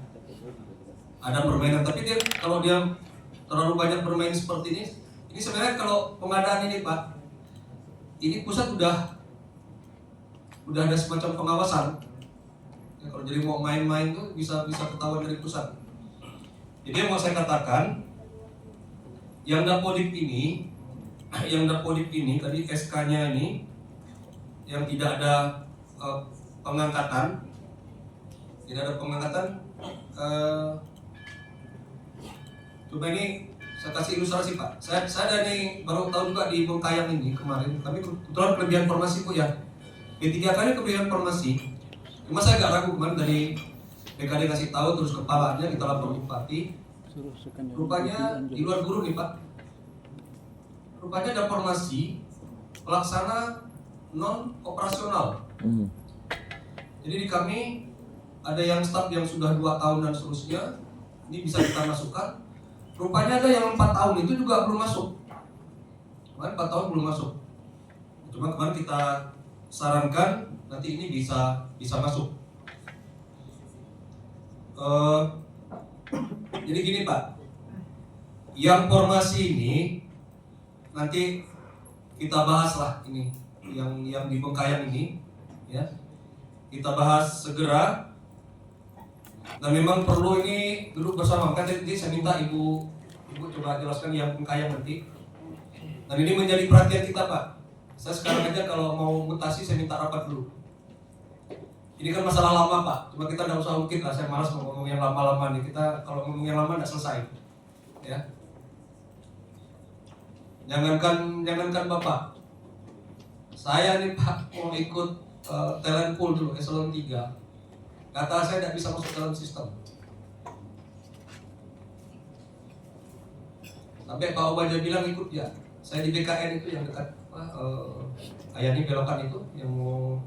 ada permainan. Tapi dia kalau dia terlalu banyak bermain seperti ini sebenarnya kalau pengadaan ini Pak, ini pusat udah ada semacam pengawasan. Ya, kalau jadi mau main-main tuh bisa ketahuan dari pusat. Jadi yang mau saya katakan, yang Dapodik ini tadi SK-nya ini yang tidak ada pengangkatan, Coba ini saya kasih ilustrasi Pak. Saya ada nih baru tahu juga di Bengkayang ini kemarin. Tapi kebetulan kelebihan formasi Bu ya. P3K-nya kelebihan formasi. Cuma saya agak ragu kemarin dari BKD kasih tahu terus kepalanya kita lapor bupati. Rupanya di luar guru nih Pak. Rupanya ada formasi pelaksana non operasional. Jadi di kami ada yang staf yang sudah 2 tahun dan seterusnya. Ini bisa kita masukkan. Rupanya ada yang 4 tahun itu juga belum masuk. Kemarin 4 tahun belum masuk. Cuma kemarin kita sarankan nanti ini bisa masuk. Jadi gini Pak, yang formasi ini nanti kita bahas lah ini, yang di Bengkayang ini, ya kita bahas segera. Dan memang perlu ini duduk bersama. Kan tadi saya minta ibu coba jelaskan yang Bengkayang nanti. Dan ini menjadi perhatian kita Pak. Saya sekarang aja kalau mau mutasi saya minta rapat dulu. Ini kan masalah lama Pak. Cuma kita tidak usah ungkit lah. Saya malas ngomong yang lama-lama nih. Kita kalau ngomong yang lama tidak selesai. Ya. Jangankan Bapak. Saya nih Pak mau ikut talent pool dulu eselon 3. Kata saya tidak bisa masuk dalam sistem. Sampai Pak Obaja bilang ikut ya. Saya di BKN itu yang dekat Ayani belokan itu yang mau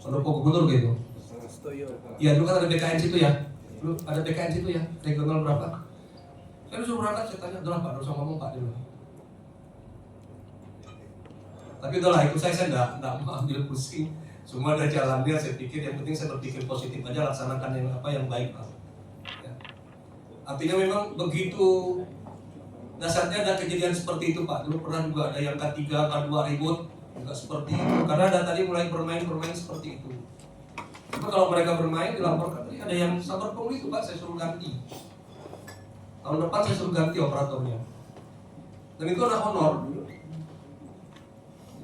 Pendopo Gubernur gitu. Iya dulu kan ada BKN situ ya. Dulu ada BKN situ ya. Regional berapa? Saya disuruh berangkat, saya tanya, udahlah Pak, udah usah ngomong Pak dulu. Tapi udahlah, ikut saya enggak mau ambil pusing. Semua ada jalannya, saya pikir yang penting saya berpikir positif aja, laksanakan yang baik Pak. Ya. Artinya memang begitu dasarnya ada kejadian seperti itu Pak. Dulu pernah juga ada yang K3, K2 ribut juga seperti itu. Karena ada tadi mulai bermain seperti itu. Tapi kalau mereka bermain dilaporkan tadi ada yang sabar pungli itu Pak, saya suruh ganti. Tahun depan saya suruh ganti operatornya. Dan itu ada honor.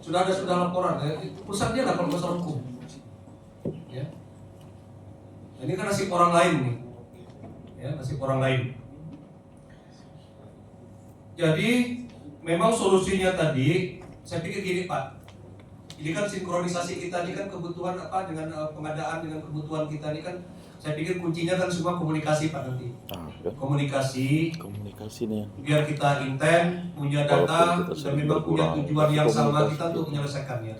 Sudah laporan ya. Urusan dia lah kalau masalah hukum. Ya. Ini kan nasib orang lain nih. Ya, nasib orang lain. Jadi memang solusinya tadi saya pikir gini Pak. Ini kan sinkronisasi kita ini kan kebutuhan apa dengan pengadaan dengan kebutuhan kita ini kan saya pikir kuncinya kan semua komunikasi Pak nanti. Komunikasi nih. Biar kita intent, punya data dan memang punya tujuan yang sama kita untuk menyelesaikannya.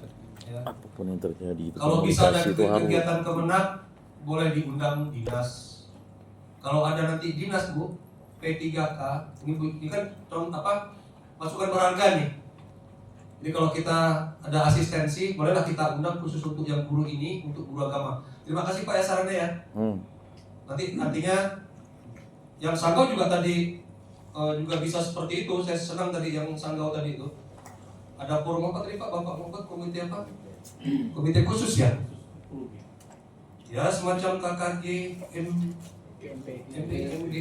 Ya. Apapun yang terjadi itu Kalau bisa ada komunikasi itu harus. kegiatan Kemenak boleh diundang dinas. Kalau ada nanti dinas Bu, P3K, ini kan masukan berharga nih. Jadi kalau kita ada asistensi, bolehlah kita undang khusus untuk yang guru ini, untuk guru agama. Terima kasih Pak ya sarannya ya. Nanti artinya yang Sanggau juga tadi juga bisa seperti itu. Saya senang tadi yang Sanggau tadi itu. Ada forum apa tadi Pak? Bapak membuat komite apa? Komite khusus ya? Ya semacam KKG, MPMG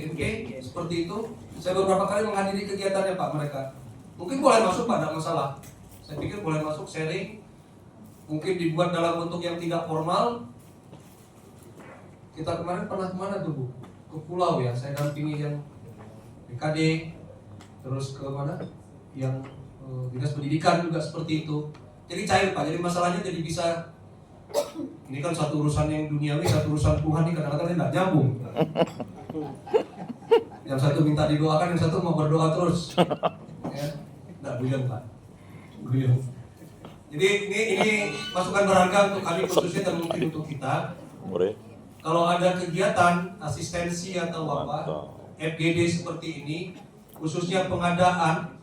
seperti itu. Saya beberapa kali menghadiri kegiatannya Pak mereka. Mungkin boleh masuk Pak, tidak masalah. Saya pikir boleh masuk sharing. Mungkin dibuat dalam bentuk yang tidak formal. Kita kemarin pernah kemana tuh Bu? Ke pulau ya, saya dampingi yang BKD. Terus ke mana? Yang dinas pendidikan juga seperti itu. Jadi cair Pak, jadi masalahnya jadi bisa. Ini kan satu urusan yang duniawi, satu urusan Tuhan ini kadang-kadang tidak nyambung. Yang satu minta didoakan, yang satu mau berdoa terus. Ya, tidak buyang Pak. Buyang. Jadi ini masukan berharga untuk kami khususnya dan mungkin untuk kita. Kalau ada kegiatan asistensi atau apa, FGD seperti ini, khususnya pengadaan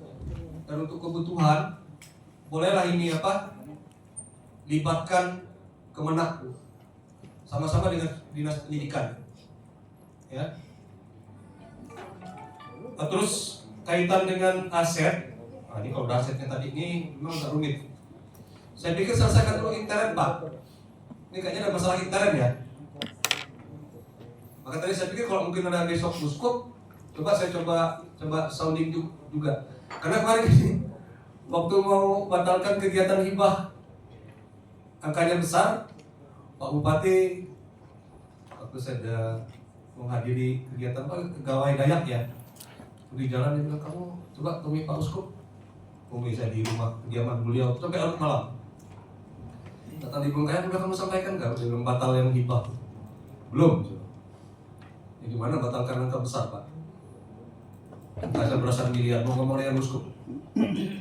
dan untuk kebutuhan, bolehlah ini libatkan Kemenak sama-sama dengan dinas pendidikan. Ya. Terus kaitan dengan aset, nah ini kalau asetnya tadi ini memang agak rumit. Saya pikir selesaikan dulu internet Pak. Ini kayaknya ada masalah internet ya. Maka tadi saya pikir kalau mungkin ada besok Buskop, saya coba sounding juga. Karena kemarin waktu mau batalkan kegiatan hibah angkanya besar, Pak Bupati waktu saya menghadiri kegiatan Gawai Dayak ya, di jalan dia bilang, kamu coba temui Pak Uskup. Temui saya di rumah kediaman beliau sampai larut malam. Datang di Bengkayang, udah kamu sampaikan nggak? Dia bilang batal yang hibah. Belum. Ya gimana batalkan angka besar Pak? Angka belasan miliar, mau ngomong dengan Uskup.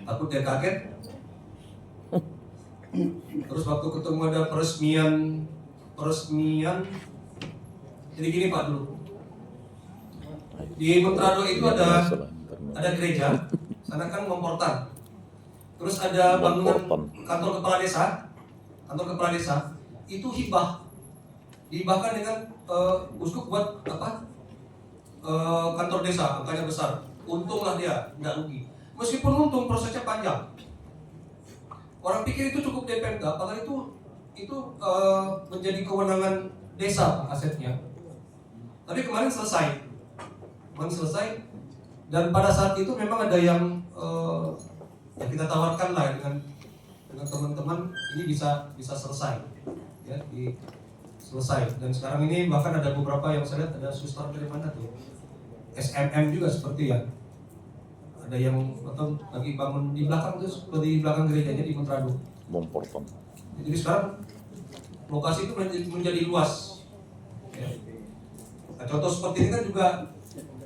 Takut dia kaget. Terus waktu ketemu ada peresmian, jadi gini Pak dulu. Di Montrado itu ada gereja, sana kan Momportan. Terus ada bangunan kantor kepala desa, itu hibah, dihibahkan dengan Uskup buat apa? Kantor desa, angkanya besar. Untunglah dia, nggak rugi. Meskipun untung, prosesnya panjang. Orang pikir itu cukup DPMK, padahal itu menjadi kewenangan desa Pak, asetnya. Tapi kemarin selesai, dan pada saat itu memang ada yang kita tawarkan lah dengan teman-teman ini bisa selesai, ya, selesai. Dan sekarang ini bahkan ada beberapa yang saya lihat ada suster dari mana tuh, SMM juga seperti ya. Ada yang lagi bangun di belakang tuh, seperti di belakang gerejanya di Montrado. Momporton. Jadi sekarang lokasi itu menjadi luas. Ya. Nah, contoh seperti ini kan juga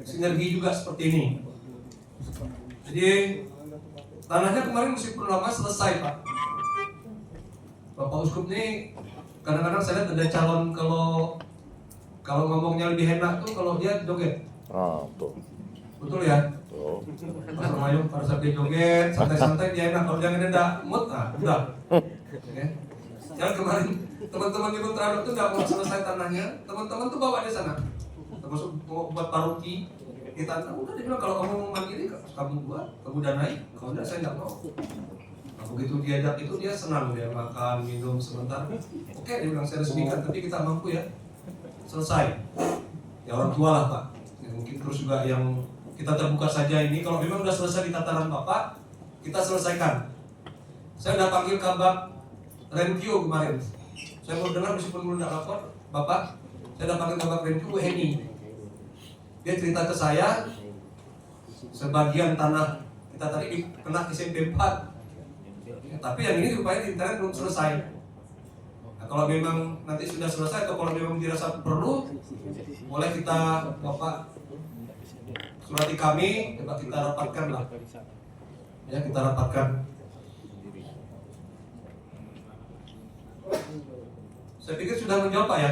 sinergi juga seperti ini. Jadi tanahnya kemarin meskipun lama selesai Pak. Bapak Uskup ini kadang-kadang saya lihat ada calon kalau ngomongnya lebih enak tuh kalau dia joget. Tuh. Betul ya? Tuh. Mas Romayo pada saat dia joget, santai-santai dia enak. Kalau dia ngedendak mood, udah. Ya. Jangan kemarin teman-teman di Montrado tuh nggak mau selesai tanahnya, teman-teman tuh bawa di sana. Termasuk mau buat paroki di tanah. Udah dia bilang kalau kamu mau mandiri, kamu buat, kamu danai. Kalau enggak saya nggak mau. Nah, begitu diajak itu dia senang, dia makan, minum sebentar. Oke, dia bilang saya resmikan, tapi kita mampu ya. Selesai. Ya orang tua lah Pak. Ya, mungkin terus juga yang kita terbuka saja ini. Kalau memang sudah selesai di tataran Bapak, kita selesaikan. Saya udah panggil Kabak Renkyu kemarin. Saya baru dengar meskipun belum ada lapor, Bapak, saya udah panggil Kabak Renkyu Heni. Dia cerita ke saya, sebagian tanah kita tadi kena SMP 4. Ya, tapi yang ini rupanya di internet belum selesai. Nah, kalau memang nanti sudah selesai atau kalau memang dirasa perlu, boleh kita Bapak surati kami, coba kita rapatkan lah. Ya, kita rapatkan. Saya pikir sudah menjawab Pak ya.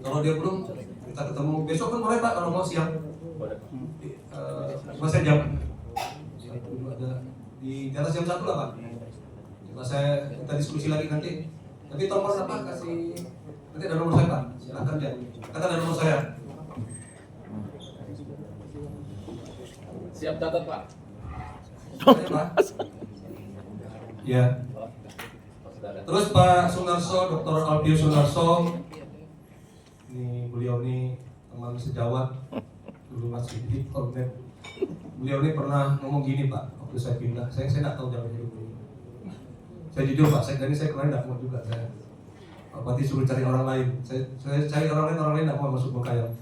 Kalau dia belum, kita ketemu besok pun boleh Pak kalau mau siang. Cuma saya jam. Ada di atas jam 1 lah Pak. Coba kita diskusi lagi nanti. Tapi nomor apa kasih? Nanti ada nomor saya Pak. Silakan ya. Kata ada nomor saya. Siap catat Pak. Oke, Pak. Ya. Terus Pak Sunarso, Dr. Alpius Sunarso, ini beliau ini teman sejawat dulu masih di Kornet. Beliau ini pernah ngomong gini Pak, waktu saya pindah, saya nggak tahu jalan hidup ini. Saya jujur Pak, saya kemarin nggak mau juga saya. Pak Bupati suruh cari orang lain, saya cari orang lain nggak mau masuk Bengkayang.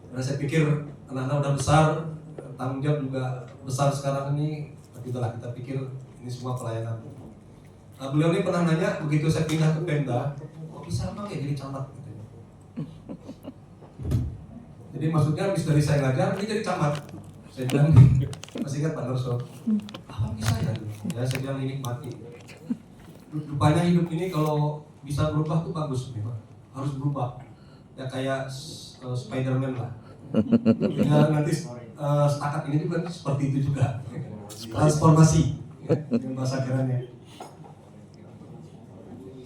Karena saya pikir anak-anak udah besar, tanggung jawab juga besar sekarang ini. Tapi itulah kita pikir ini semua pelayanan. Nah, beliau ini pernah nanya begitu saya pindah ke Pemda, kok bisa emang ya jadi camat gitu. Jadi maksudnya habis dari saya ngajar, ini jadi camat. Saya bilang, masih ingat Pak Norso, apa bisa ya? Ya saya bilang ini mati. Rupanya hidup ini kalau bisa berubah tuh bagus memang, harus berubah. Ya kayak Spiderman lah. Ya nanti setakat ini juga seperti itu juga. Transformasi, ya, dengan bahasa kerennya.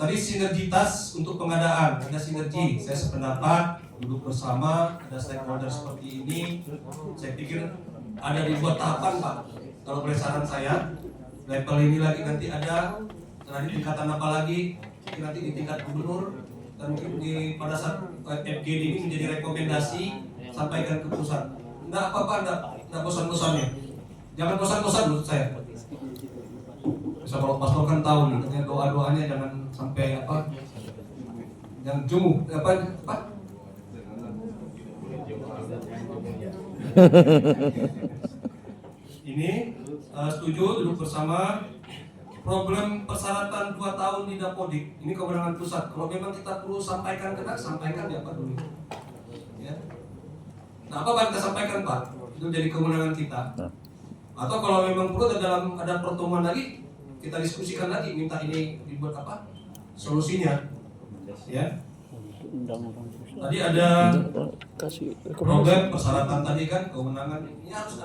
Tadi sinergitas untuk pengadaan, ada sinergi. Saya sependapat, duduk bersama, ada stakeholder seperti ini. Saya pikir ada di dua tahapan Pak. Kalau boleh saran saya, level ini lagi nanti ada, nanti tingkatan apa lagi, nanti di tingkat gubernur, dan mungkin pada saat FGD ini menjadi rekomendasi, sampaikan ke pusat. Enggak apa-apa, enggak bosan-bosannya. Jangan bosan-bosan menurut saya. Bisa kalau pastor kan tahu nih, doa-doanya jangan sampai jangan jumuh Ini setuju duduk bersama. Problem persyaratan 2 tahun di Dapodik ini kewenangan pusat. Kalau memang kita perlu sampaikan sampaikan ya Pak dulu. Ya. Nah, apa kita sampaikan Pak? Itu jadi kewenangan kita. Atau kalau memang perlu ada pertemuan lagi, kita diskusikan lagi, minta ini dibuat apa? Solusinya. Ya. Tadi ada problem persyaratan tadi kan, kewenangan ini harus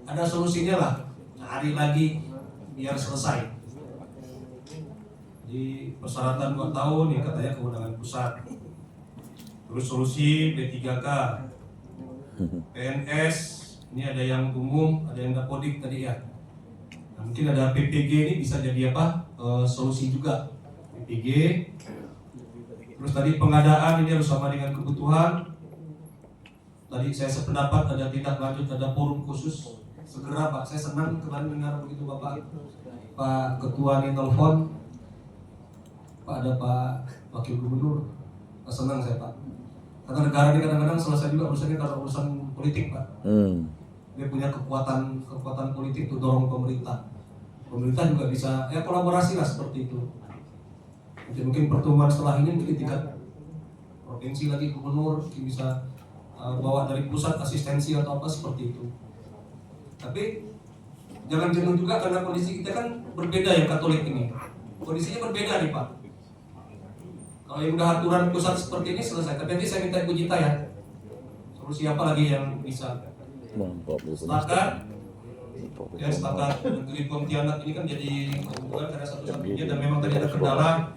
ada solusinya lah. Cari lagi biar selesai. Di persyaratan 2 tahun yang katanya kewenangan pusat. Terus solusi B3K, PNS, ini ada yang umum, ada yang Dapodik tadi ya. Nah, mungkin ada PPG ini bisa jadi apa? Solusi juga. PPG. Terus tadi pengadaan ini harus sama dengan kebutuhan. Tadi saya sependapat ada tindak lanjut, ada forum khusus. Segera Pak, saya senang kemarin dengar begitu Pak Ketua ini telepon. Pak ada Pak Wakil Gubernur. Senang saya Pak. Karena negara ini kadang-kadang selesai juga urusannya karena urusan politik Pak. Dia punya kekuatan politik untuk dorong pemerintah. Pemerintah juga bisa kolaborasi lah seperti itu. Jadi mungkin pertemuan setelah ini mungkin tingkat provinsi lagi gubernur mungkin bisa bawa dari pusat asistensi atau apa seperti itu. Tapi jangan jenuh juga karena kondisi kita kan berbeda ya Katolik ini. Kondisinya berbeda nih Pak. Kalau yang udah aturan pusat seperti ini selesai. Tapi nanti saya minta Ibu Jita ya. Solusi apa lagi yang bisa? Setakat. Ya setakat Negeri Pontianak ini kan jadi hubungan karena satu-satunya dan memang tadi ada kendala.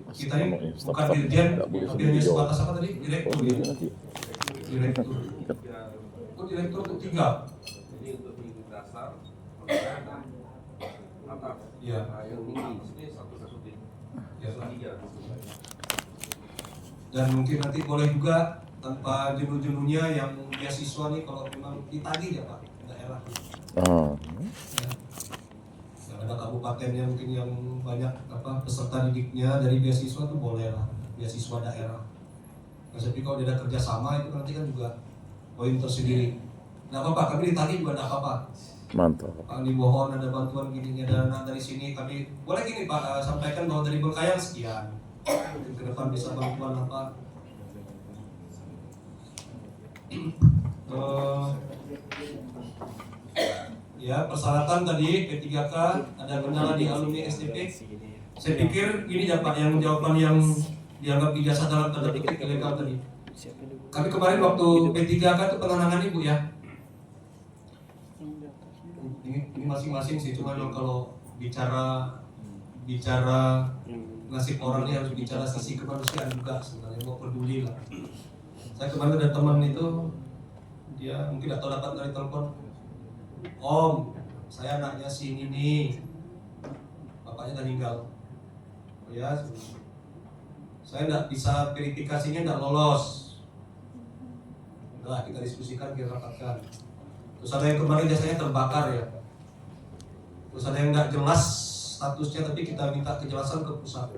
Kita ini bukan dirjen, tapi hanya sebatas apa tadi? Direktur. Direktur. Oh direktur untuk 3. Ya. Dan mungkin nanti boleh juga tanpa jenuh-jenuhnya yang beasiswa nih kalau memang ditagih ya Pak daerah. Ya. Yang ada kabupatennya mungkin yang banyak peserta didiknya dari beasiswa tuh boleh lah beasiswa daerah. Nah, tapi kalau dia ada kerjasama itu nanti kan juga poin tersendiri. Nggak apa-apa, kami ditagih juga nggak apa-apa. Mantap. Pak dimohon ada bantuan gini, ada dana dari sini, kami boleh gini Pak sampaikan bahwa dari Bengkayang sekian, mungkin ke depan bisa bantuan apa. Ya persyaratan tadi P3K ada kendala di alumni SDP. Saya pikir ini ya Pak yang jawaban yang dianggap ijazah dalam tanda petik ilegal tadi. Kami kemarin waktu P3K itu penanganan Ibu ya. Ini masing-masing sih, cuma kalau bicara nasib orang ini harus bicara sisi kemanusiaan juga sebenarnya, mau peduli lah. Saya kemarin ada teman itu, dia mungkin atau dapat dari telepon, Om, saya anaknya si ini nih, bapaknya udah meninggal. Oh ya, saya nggak bisa verifikasinya, nggak lolos. Udah kita diskusikan, kita rapatkan. Terus ada yang kemarin jasanya terbakar ya. Terus ada yang nggak jelas statusnya, tapi kita minta kejelasan ke pusat.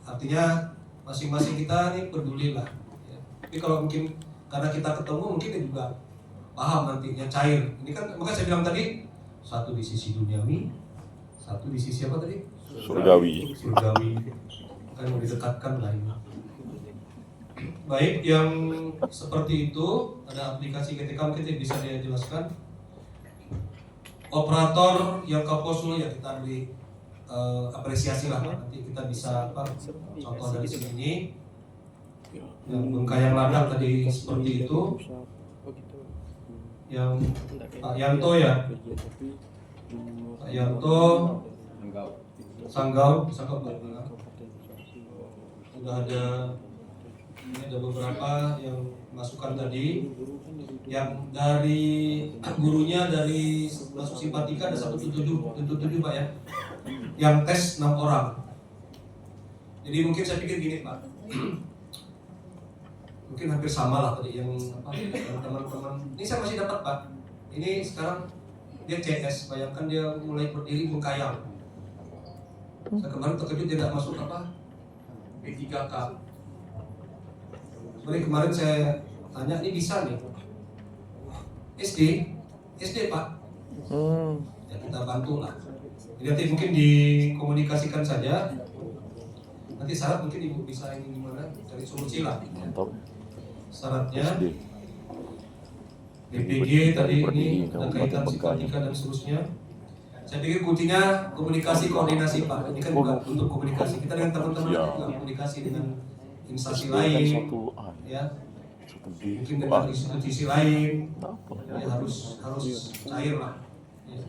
Artinya masing-masing kita ini peduli lah. Ya. Tapi kalau mungkin karena kita ketemu mungkin dia juga paham nantinya cair. Ini kan makanya saya bilang tadi satu di sisi duniawi, satu di sisi apa tadi? Surgawi. Surgawi. Kan mau didekatkan lah ini. Baik, yang seperti itu ada aplikasi ketika kita bisa dia jelaskan. Operator yang Kaposul ya kita beri apresiasi lah nanti kita bisa contoh dari sini. Yang Bengkayang Ladang tadi seperti itu. Yang Pak Yanto ya. Pak Yanto Sanggau sudah ada. Ini ada beberapa yang masukan tadi, yang dari gurunya dari masuk simpatika ada 177 Pak ya, yang tes 6 orang. Jadi mungkin saya pikir gini Pak, mungkin hampir sama lah tadi yang teman-teman. Ini saya masih dapat Pak, ini sekarang dia CS, bayangkan dia mulai berdiri Bengkayang. Saya kemarin terkejut dia tidak masuk P3K. Sebenarnya kemarin saya tanya ini bisa nih. SD Pak. Ya kita bantu lah. Jadi nanti mungkin dikomunikasikan saja. Nanti syarat mungkin Ibu bisa ini gimana cari solusi lah. Mantap. Syaratnya SD. DPG tadi ini Kabupaten kaitan Bengkulu. simpatika dan seterusnya. Saya pikir kuncinya komunikasi koordinasi Pak. Ini kan juga untuk komunikasi kita dengan teman-teman Ya. juga komunikasi dengan instansi SD kan lain, satu A, ya satu B. mungkin dengan institusi lain. Apa? Ya, harus cair lah. Ya.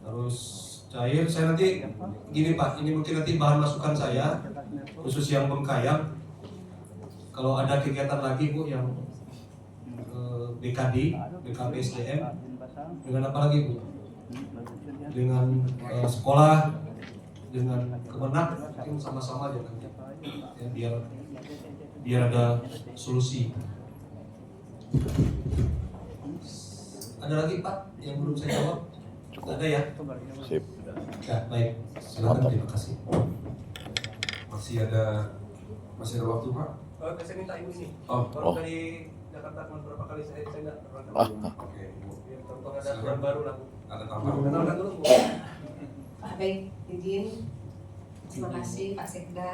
Harus cair. Saya nanti gini Pak, ini mungkin nanti bahan masukan saya khusus yang Bengkayang. Kalau ada kegiatan lagi Bu yang BKD, BKP SDM, dengan apa lagi Bu? Dengan sekolah, dengan Kemenak, mungkin sama-sama aja nanti. Ya, biar ada solusi. Ada lagi Pak yang belum saya jawab? Ada ya? Sip. Ya, baik. Silakan, Mantap. terima kasih. Masih ada waktu Pak? Saya minta Ibu ini. Oh, Oh. Dari Jakarta beberapa kali saya nggak terangkan. oke Bu. Ya, contoh ada aturan baru lah. Ada tambahan? Kenalkan dulu Bu. Pak, baik, izin. Terima kasih Pak Sekda.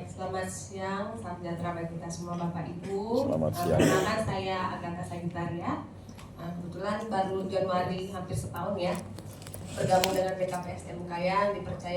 Selamat siang, salam sejahtera bagi kita semua Bapak Ibu. Selamat siang. Perkenalkan saya Agatha Sagitaria. Kebetulan baru Januari hampir setahun ya bergabung dengan BKP SDM Bengkayang, dipercaya